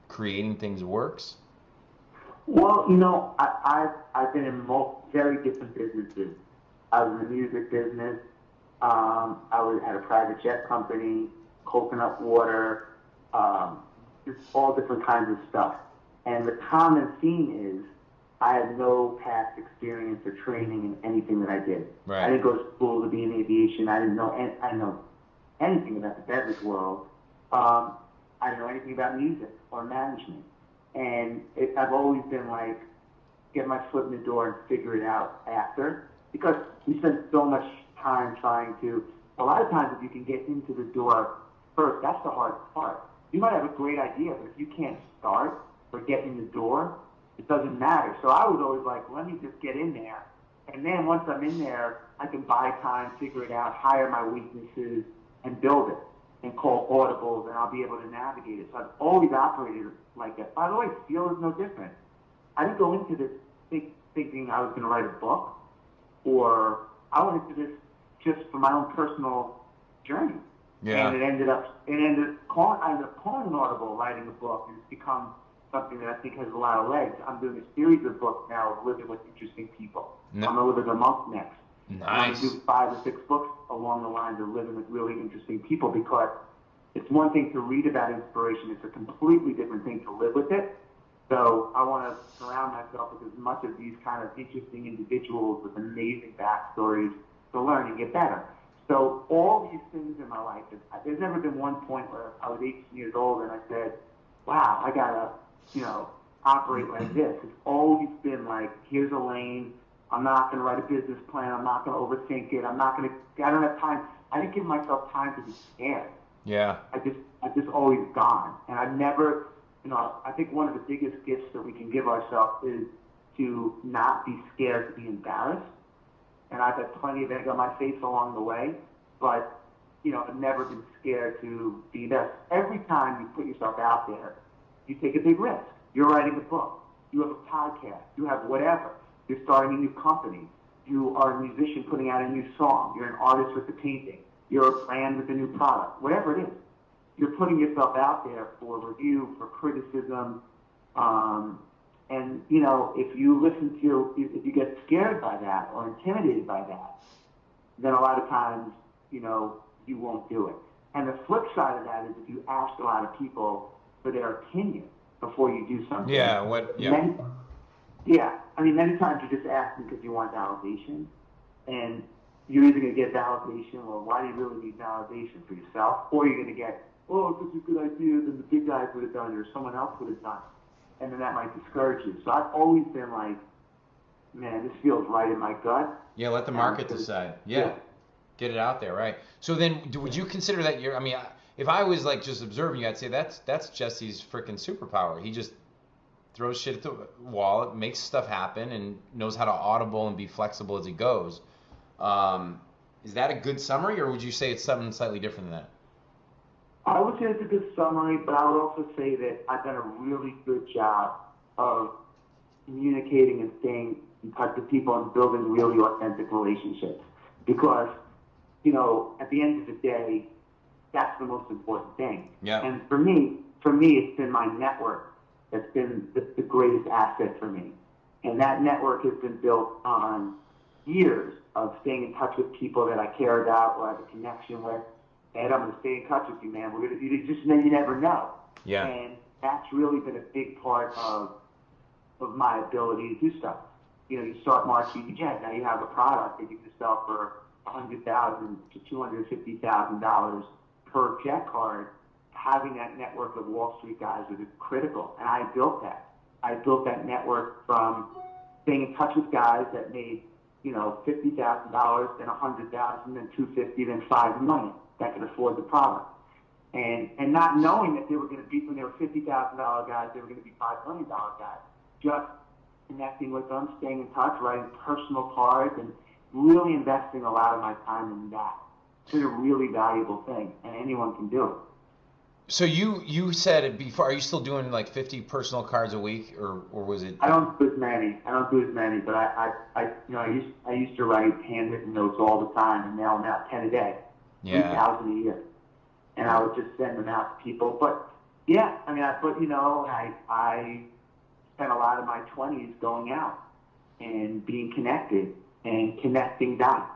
creating things works? Well, I've been in very different businesses. I was in the music business. I had a private jet company, coconut water, just all different kinds of stuff. And the common theme is I had no past experience or training in anything that I did. Right. I didn't go to school to be in aviation. I didn't know anything about the beverage world. I I didn't know anything about music or management. And I've always been like, get my foot in the door and figure it out after. Because we spend so much time trying to, a lot of times if you can get into the door first, that's the hard part. You might have a great idea, but if you can't start or get in the door, it doesn't matter. So I was always like, let me just get in there. And then once I'm in there, I can buy time, figure it out, hire my weaknesses, and build it, and call audibles, and I'll be able to navigate it. So I've always operated like that. By the way, steel is no different. I didn't go into this thinking I was going to write a book, or I went into this just for my own personal journey. Yeah. And I ended up calling an audible, writing a book, and it's become something that I think has a lot of legs. I'm doing a series of books now of living with interesting people. No. I'm going to live with a monk next. Nice. I'm going to do 5 or 6 books along the lines of living with really interesting people, because it's one thing to read about inspiration. It's a completely different thing to live with it. So I want to surround myself with as much of these kind of interesting individuals with amazing backstories to learn and get better. So all these things in my life, there's never been one point where I was 18 years old and I said, wow, I got to, operate like this. It's always been like, here's a lane. I'm not going to write a business plan. I'm not going to overthink it. I don't have time. I didn't give myself time to be scared. Yeah. I just always gone. And I've never, I think one of the biggest gifts that we can give ourselves is to not be scared to be embarrassed. And I've had plenty of egg on my face along the way, but, I've never been scared to be there. Every time you put yourself out there, you take a big risk. You're writing a book. You have a podcast. You have whatever. You're starting a new company. You are a musician putting out a new song. You're an artist with a painting. You're a brand with a new product. Whatever it is, you're putting yourself out there for review, for criticism. And, if you get scared by that or intimidated by that, then a lot of times, you won't do it. And the flip side of that is if you ask a lot of people for their opinion before you do something. Yeah. Many times you're just asking because you want validation, and you're either going to get validation, or why do you really need validation for yourself, or you're going to get, oh, this is a good idea, then the big guys would have done it, or someone else would have done it, and then that might discourage you. So I've always been like, man, this feels right in my gut. Yeah, let the market decide. Yeah. Get it out there, right? So then, would you consider that if I was like just observing you, I'd say that's Jesse's freaking superpower. He just throws shit at the wall, it makes stuff happen, and knows how to audible and be flexible as he goes. Is that a good summary, or would you say it's something slightly different than that? I would say it's a good summary, but I would also say that I've done a really good job of communicating and staying in touch with people and building really authentic relationships. Because, at the end of the day, that's the most important thing. Yeah. And for me, it's been my network that's been the greatest asset for me. And that network has been built on years of staying in touch with people that I care about or have a connection with. Ed, I'm going to stay in touch with you, man. You never know. Yeah. And that's really been a big part of my ability to do stuff. You start marching your jet. Now you have a product that you can sell for $100,000 to $250,000 per jet card. Having that network of Wall Street guys was critical, and I built that. I built that network from staying in touch with guys that made, $50,000, then $100,000, then $250,000, then $5 million that could afford the product, and not knowing that they were going to be, when they were $50,000 guys, they were going to be $5 million guys. Just connecting with them, staying in touch, writing personal cards, and really investing a lot of my time in that. It's a really valuable thing, and anyone can do it. So you said it before. Are you still doing like 50 personal cards a week, or was it? I don't do as many, but I used to write handwritten notes all the time and mail them out 10 a day, 3,000 a year, and I would just send them out to people. But yeah, I spent a lot of my 20s going out and being connected and connecting dots.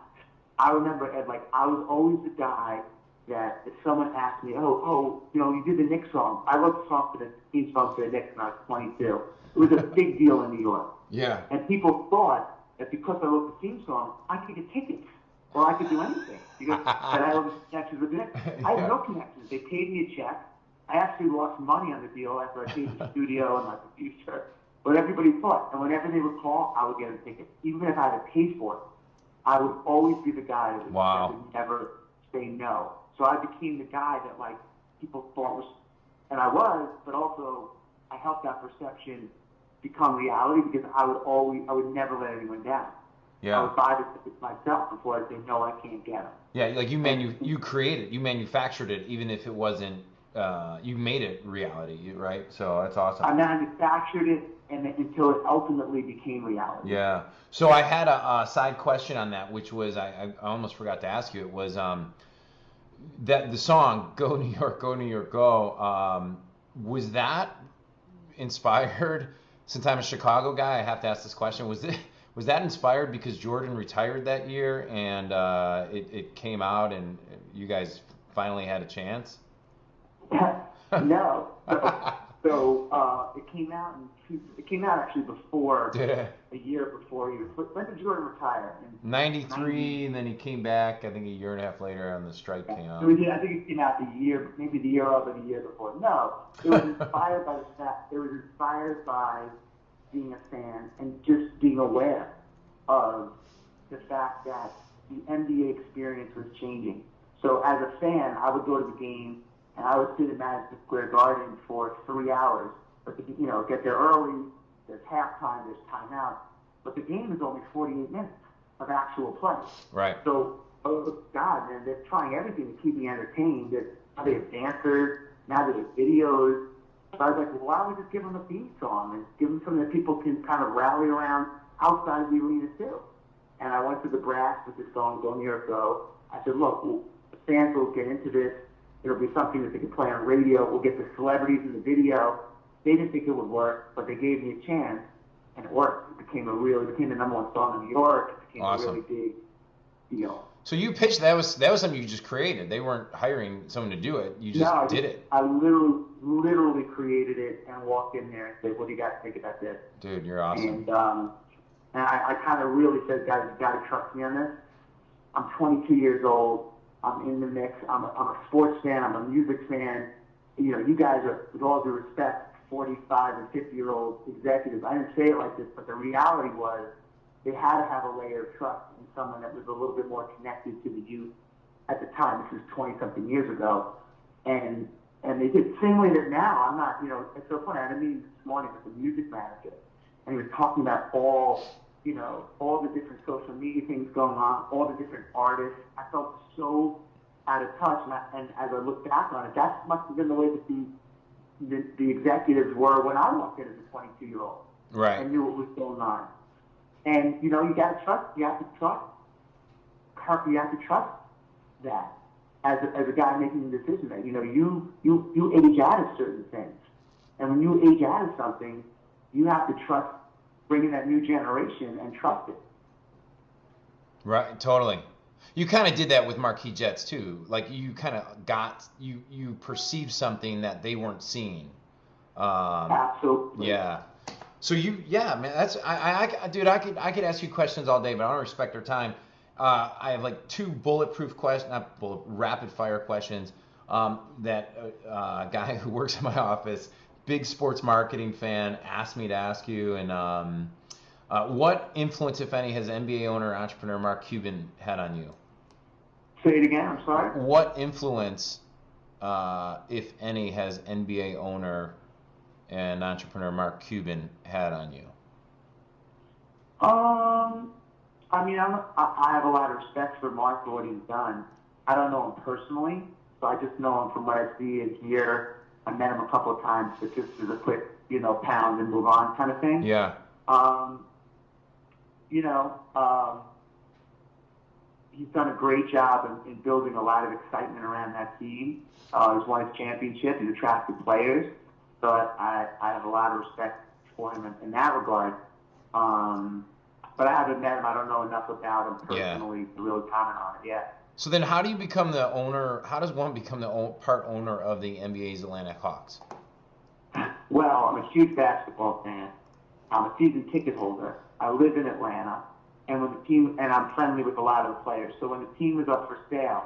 I remember, Ed, I was always the guy that if someone asked me, you did the Knicks song. I wrote the song for the theme song for the Knicks when I was 22. It was a big deal in New York. Yeah. And people thought that because I wrote the theme song, I could get tickets or I could do anything because I had all these connections with the Knicks. I had no connections. They paid me a check, I actually lost money on the deal after I paid the studio and my producer. But everybody thought, and whenever they would call, I would get a ticket. Even if I had to pay for it, I would always be the guy that would never say no. So I became the guy that like people thought was, and I was, but also I helped that perception become reality because I would never let anyone down. Yeah. I would buy the tickets myself before I'd say, no, I can't get them. Yeah, like you created, you manufactured it, even if it wasn't, you made it reality, right? So that's awesome. I manufactured it until it ultimately became reality. Yeah. So I had a side question on that, which was, I almost forgot to ask you, it was that the song, Go New York, Go New York, Go, was that inspired, since I'm a Chicago guy, I have to ask this question, was that inspired because Jordan retired that year and it came out and you guys finally had a chance? No. So it came out actually before, a year before he was. When did Jordan retire? In 93, and then he came back, I think a year and a half later on the strike came out. So I think it came out maybe the year of or the year before. No, it was inspired by the fact, it was inspired by being a fan and just being aware of the fact that the NBA experience was changing. So as a fan, I would go to the game and I would sit in Madison Square Garden for 3 hours. But get there early. There's halftime. There's timeout. But the game is only 48 minutes of actual play. Right. So, oh God, man, they're trying everything to keep me entertained. Now they have dancers. Now they have videos. So I was like, well, why don't we just give them a beat song and give them something that people can kind of rally around outside of the arena too? And I went to the brass with the song Go New York Go. I said, look, the fans will get into this. It'll be something that they can play on radio. We'll get the celebrities in the video. They didn't think it would work, but they gave me a chance, and it worked. It became the number one song in New York. It became awesome. A really big deal. So you pitched, that was something you just created. They weren't hiring someone to do it. You just did it. I literally created it and walked in there and said, what do you guys think about this? Dude, you're awesome. And I kind of really said, guys, you got to trust me on this. I'm 22 years old. I'm in the mix. I'm a sports fan. I'm a music fan. You guys are, with all due respect, 45 and 50-year-old executives. I didn't say it like this, but the reality was they had to have a layer of trust in someone that was a little bit more connected to the youth at the time. This is 20-something years ago. And they did. Same way that now, I'm not, it's so funny. I had a meeting this morning with the music manager, and he was talking about all the different social media things going on, all the different artists. I felt so out of touch, and as I look back on it, that must have been the way that the executives were when I walked in as a 22-year-old. Right. And knew what was going on. And you got to trust. You have to trust that as a guy making the decision. That you age out of certain things, and when you age out of something, you have to trust bringing that new generation and trust it. Right. Totally. You kind of did that with Marquee Jets too. Like you kind of you perceived something that they weren't seeing. Absolutely. Yeah. So man, that's dude. I could ask you questions all day, but I don't respect our time. I have like two rapid fire questions. That a guy who works in my office, big sports marketing fan, asked me to ask you. And what influence, if any, has NBA owner entrepreneur Mark Cuban had on you? Say it again. I'm sorry. What influence, if any, has NBA owner and entrepreneur Mark Cuban had on you? I mean, I have a lot of respect for Mark for what he's done. I don't know him personally, so I just know him from what I see and hear. I met him a couple of times, but just as a quick, pound and move on kind of thing. Yeah. He's done a great job in building a lot of excitement around that team. He's won his championship. He's attracted players. So I have a lot of respect for him in that regard. But I haven't met him. I don't know enough about him personally to really comment on it yet. So then how do you become the owner? How does one become the part owner of the NBA's Atlanta Hawks? Well, I'm a huge basketball fan. I'm a season ticket holder. I live in Atlanta. And when the team, and I'm friendly with a lot of the players. So when the team was up for sale,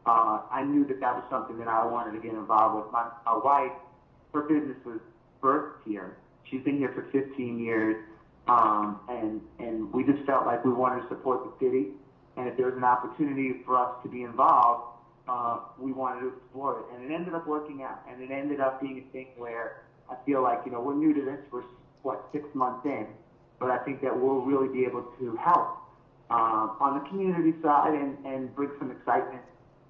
I knew that was something that I wanted to get involved with. My wife, her business was birthed here. She's been here for 15 years, and we just felt like we wanted to support the city. And if there was an opportunity for us to be involved, we wanted to explore it. And it ended up working out. And it ended up being a thing where I feel like, we're new to this. We're, 6 months in. But I think that we'll really be able to help on the community side and bring some excitement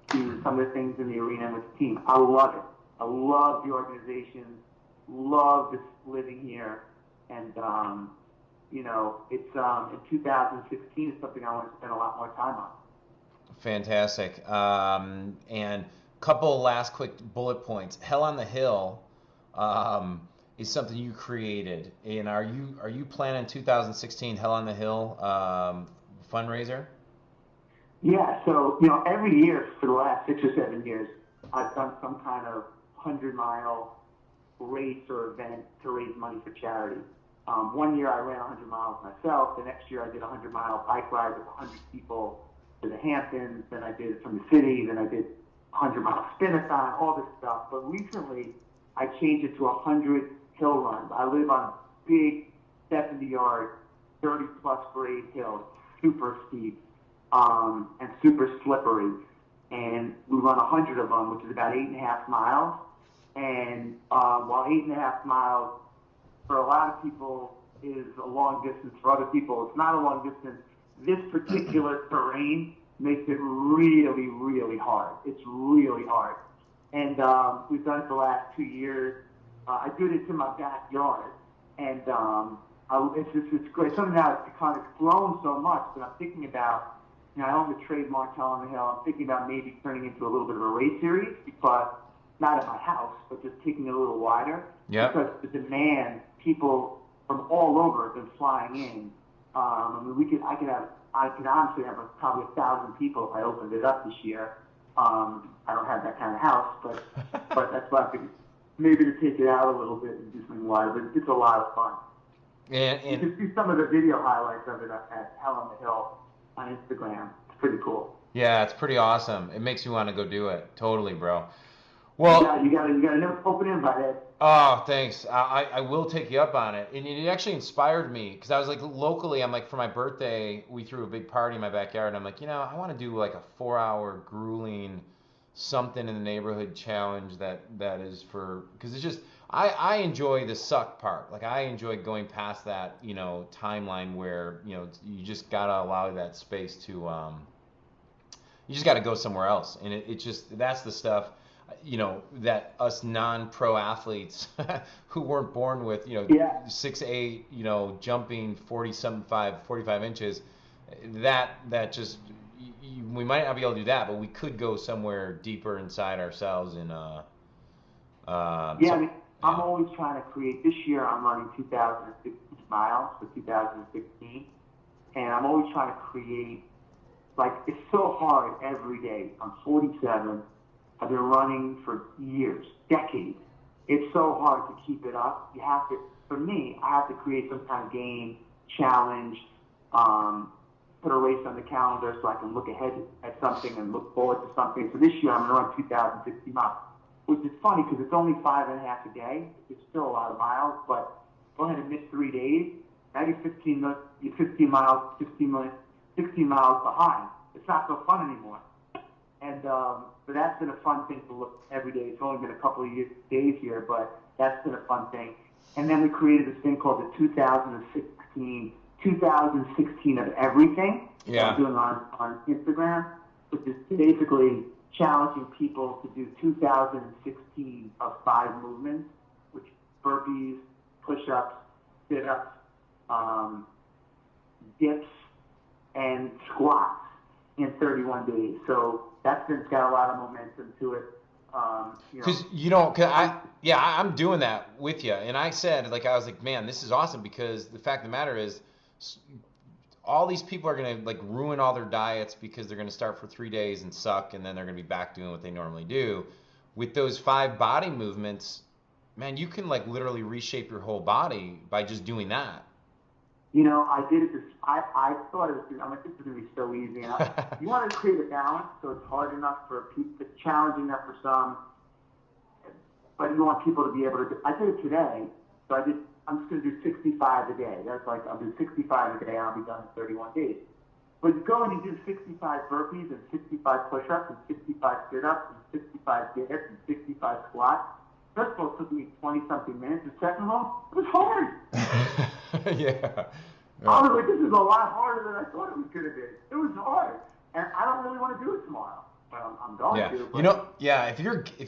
to some of the things in the arena with the team. I love it. I love the organization. Love this living here. And, it's in 2016 is something I want to spend a lot more time on. Fantastic. And couple last quick bullet points. Hell on the Hill is something you created. And are you planning 2016 Hell on the Hill fundraiser? Yeah, so, every year for the last 6 or 7 years, I've done some kind of 100-mile race or event to raise money for charity. One year I ran 100 miles myself. The next year I did a 100-mile bike ride with 100 people to the Hamptons. Then I did it from the city. Then I did 100-mile spin-a-thon, all this stuff. But recently I changed it to 100 hill runs. I live on a big 70-yard, 30-plus grade hill, super steep and super slippery. And we run 100 of them, which is about 8.5 miles. And while 8.5 miles for a lot of people is a long distance, for other people it's not a long distance, this particular terrain makes it really, really hard. It's really hard. And we've done it the last 2 years. I did it in my backyard. And it's great. Something now it's kind of grown so much that I'm thinking about, I own the trademark Hell on the Hill. I'm thinking about maybe turning into a little bit of a race series, because not at my house, but just taking it a little wider. Yep. Because the demand, people from all over have been flying in. I could honestly have probably 1,000 people if I opened it up this year. I don't have that kind of house, but that's why I think maybe to take it out a little bit and do something wider. But it's a lot of fun. And you can see some of the video highlights of it at Hell on the Hill on Instagram. It's pretty cool. Yeah, it's pretty awesome. It makes me want to go do it. Totally, bro. Well, you got an open invite, Ed. Oh, thanks. I will take you up on it. And it actually inspired me, because I was like, locally, I'm like, for my birthday, we threw a big party in my backyard. And I'm like, I want to do like a 4-hour grueling something in the neighborhood challenge that is for, because it's just, I enjoy the suck part. Like, I enjoy going past that, timeline where, you just got to allow that space to, you just got to go somewhere else. And it just, that's the stuff, that us non-pro athletes who weren't born with, 6'8", jumping 45 inches, that just, we might not be able to do that, but we could go somewhere deeper inside ourselves and, I'm always trying to create. This year I'm running 2,016 miles for 2016, and I'm always trying to create, like, it's so hard every day. I'm 47. I've been running for years, decades. It's so hard to keep it up. You have to, for me, I have to create some kind of game, challenge, put a race on the calendar so I can look ahead at something and look forward to something. So this year I'm going to run 2,060 miles, which is funny because it's only 5.5 a day. It's still a lot of miles, but go ahead and miss 3 days. Now you're 16 miles behind. It's not so fun anymore. And but that's been a fun thing to look every day. It's only been a couple of days here, but that's been a fun thing. And then we created this thing called the 2016 of everything. Yeah. I'm doing on Instagram, which is basically challenging people to do 2016 of 5 movements, which burpees, push-ups, sit-ups, dips, and squats in 31 days. So that's got a lot of momentum to it. Because I'm doing that with you, and I said, I was like, man, this is awesome, because the fact of the matter is, all these people are gonna ruin all their diets because they're gonna start for 3 days and suck, and then they're gonna be back doing what they normally do. With those 5 body movements, man, you can literally reshape your whole body by just doing that. You know, I did it. I thought it was. I'm like, this is gonna be so easy. And you want to create a balance so it's hard enough for people, it's challenging enough for some, but you want people to be able to do. I did it today, so I'm just gonna do 65 a day. That's like I'll do 65 a day, and I'll be done in 31 days. But you go and you do 65 burpees and 65 push-ups and 65 sit-ups and 65 dips and 65 squats. First of all, it took me 20-something minutes. The second of all, it was hard. Yeah. I was like, this is a lot harder than I thought it was going to be. It was hard. And I don't really want to do it tomorrow. Well, I'm going to. But You know, yeah, if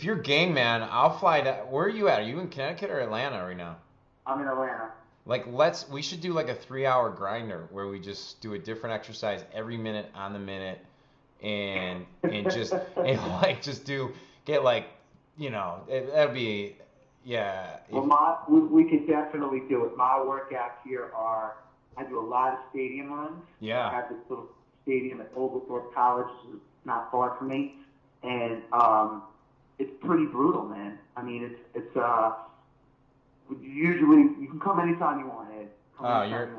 you're game, man, I'll fly to, where are you at? Are you in Connecticut or Atlanta right now? I'm in Atlanta. Like, we should do like a 3-hour grinder where we just do a different exercise every minute on the minute and just, and like, just get like, you know, that'd be, yeah. Well, we can definitely do it. My workouts here are, I do a lot of stadium runs. Yeah. I have this little stadium at Oglethorpe College, which is not far from me. And it's pretty brutal, man. I mean, it's usually, you can come anytime you want, Ed.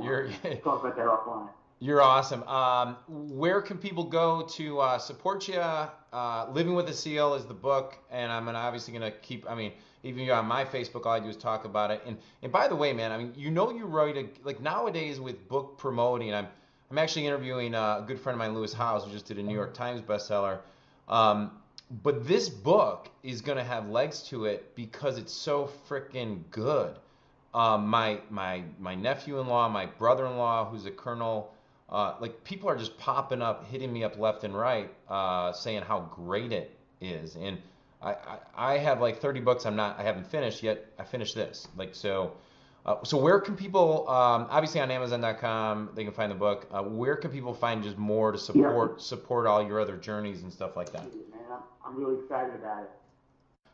You're talk about that offline. You're awesome. Where can people go to support you? Living with a SEAL is the book, and I'm obviously gonna keep. I mean, even on my Facebook, all I do is talk about it. And by the way, man, I mean, you know, you write like nowadays with book promoting. I'm actually interviewing a good friend of mine, Lewis Howes, who just did a New York Times bestseller. But this book is gonna have legs to it because it's so freaking good. My nephew-in-law, my brother-in-law, who's a colonel, like people are just popping up, hitting me up left and right, saying how great it is. And I have like 30 books I haven't finished yet. I finished this. Like, so where can people, obviously on Amazon.com, they can find the book. Where can people find just more to support all your other journeys and stuff like that? Man, I'm really excited about it.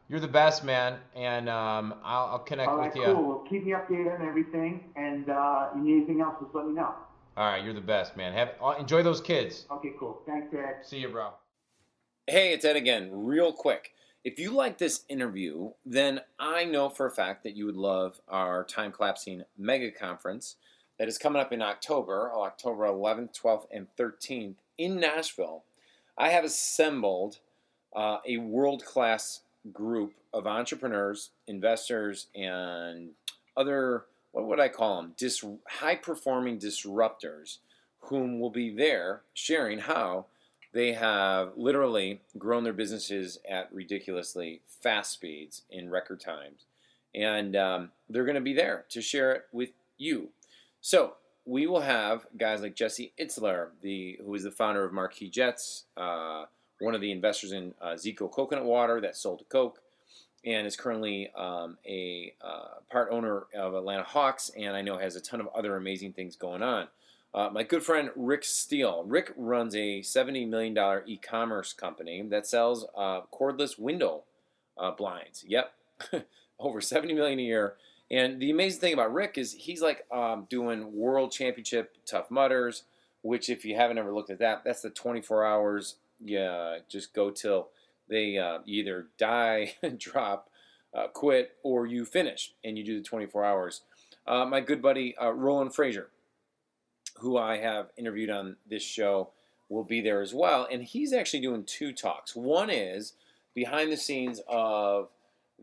You're the best, man, and I'll connect with you. All right, cool. Well, keep me updated on everything, and you need anything else, just let me know. All right, you're the best, man. Enjoy those kids. Okay, cool. Thanks, Ed. See you, bro. Hey, it's Ed again. Real quick. If you like this interview, then I know for a fact that you would love our time collapsing mega conference that is coming up in October 11th, 12th, and 13th in Nashville. I have assembled a world-class group of entrepreneurs, investors, and other, what would I call them, high-performing disruptors whom will be there sharing how they have literally grown their businesses at ridiculously fast speeds in record times. And they're going to be there to share it with you. So we will have guys like Jesse Itzler, who is the founder of Marquis Jets, one of the investors in Zico Coconut Water that sold to Coke, and is currently a part owner of Atlanta Hawks, and I know has a ton of other amazing things going on. My good friend Rick Steele. Rick runs a $70 million e-commerce company that sells cordless window blinds. Yep, over $70 million a year. And the amazing thing about Rick is he's like doing World Championship Tough Mudders, which if you haven't ever looked at that, that's the 24 hours. Yeah, just go till they either die, drop, quit, or you finish and you do the 24 hours. My good buddy Roland Frazier, who I have interviewed on this show, will be there as well. And he's actually doing 2 talks. One is behind the scenes of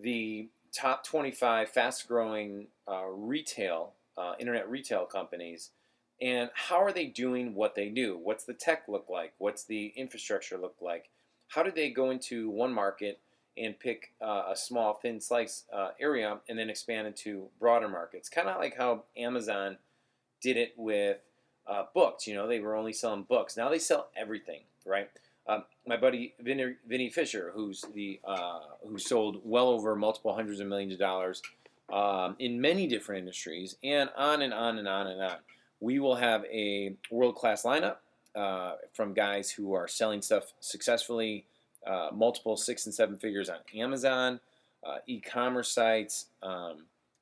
the top 25 fast-growing internet retail companies, and how are they doing what they do? What's the tech look like? What's the infrastructure look like? How do they go into one market and pick a small, thin slice area and then expand into broader markets? Kind of like how Amazon did it with books. You know, they were only selling books. Now they sell everything, right? My buddy Vinny Fisher, who sold well over multiple hundreds of millions of dollars in many different industries, and on and on and on and on. We will have a world-class lineup from guys who are selling stuff successfully, multiple 6 and 7 figures on Amazon, e-commerce sites,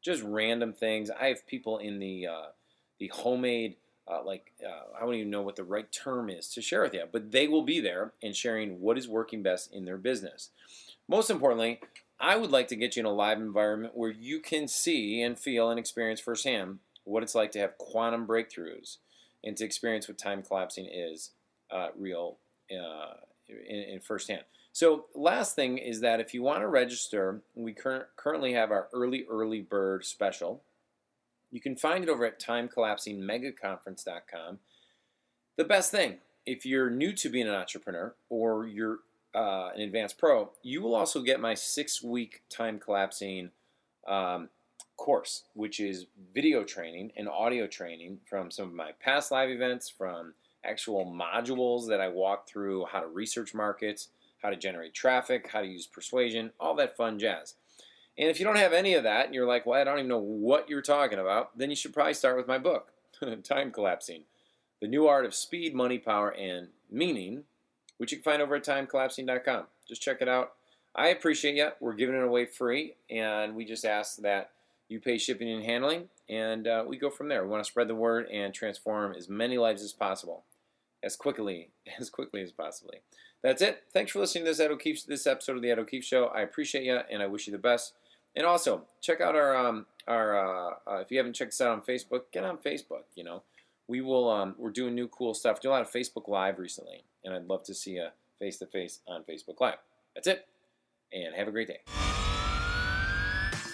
just random things. I have people in the homemade, I don't even know what the right term is to share with you, but they will be there and sharing what is working best in their business. Most importantly, I would like to get you in a live environment where you can see and feel and experience firsthand what it's like to have quantum breakthroughs and to experience what time collapsing is real in firsthand. So last thing is that if you want to register, we currently have our early bird special. You can find it over at timecollapsingmegaconference.com. The best thing, if you're new to being an entrepreneur or you're an advanced pro, you will also get my 6-week time collapsing course, which is video training and audio training from some of my past live events, from actual modules that I walk through, how to research markets, how to generate traffic, how to use persuasion, all that fun jazz. And if you don't have any of that and you're like, well, I don't even know what you're talking about, then you should probably start with my book, Time Collapsing, The New Art of Speed, Money, Power, and Meaning, which you can find over at timecollapsing.com. Just check it out. I appreciate you. We're giving it away free, and we just ask that you pay shipping and handling, and we go from there. We want to spread the word and transform as many lives as possible, as quickly as possible. That's it. Thanks for listening to this episode of the Ed O'Keefe Show. I appreciate you, and I wish you the best. And also, check out our if you haven't checked us out on Facebook, get on Facebook. You know, we're doing new cool stuff. Do a lot of Facebook Live recently, and I'd love to see you face to face on Facebook Live. That's it, and have a great day.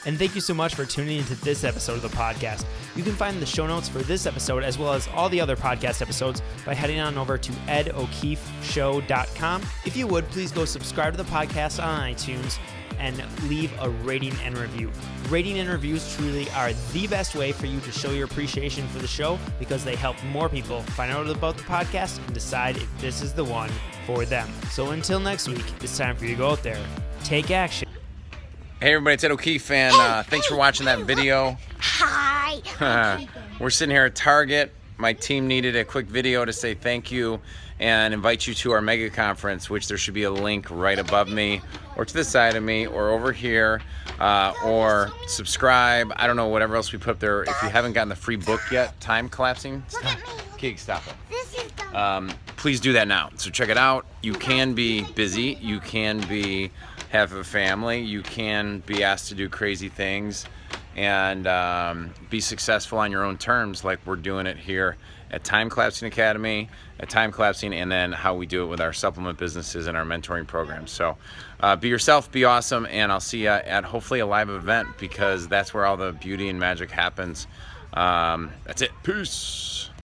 And thank you so much for tuning into this episode of the podcast. You can find the show notes for this episode as well as all the other podcast episodes by heading on over to edokeefeshow.com. If you would, please go subscribe to the podcast on iTunes and leave a rating and review. Rating and reviews truly are the best way for you to show your appreciation for the show because they help more people find out about the podcast and decide if this is the one for them. So until next week, it's time for you to go out there, take action. Hey everybody, it's Ed O'Keefe, and thanks for watching that video. Hi. We're sitting here at Target. My team needed a quick video to say thank you and invite you to our mega conference, which there should be a link right above me, or to the side of me, or over here, or subscribe. I don't know, whatever else we put up there. If you haven't gotten the free book yet, Time Collapsing. Stop. Okay, stop it. Please do that now. So check it out. You can be busy. You can have a family. You can be asked to do crazy things and be successful on your own terms, like we're doing it here at Time Collapsing Academy, at Time Collapsing, and then how we do it with our supplement businesses and our mentoring programs. So be yourself, be awesome, and I'll see you at hopefully a live event, because that's where all the beauty and magic happens. That's it. Peace.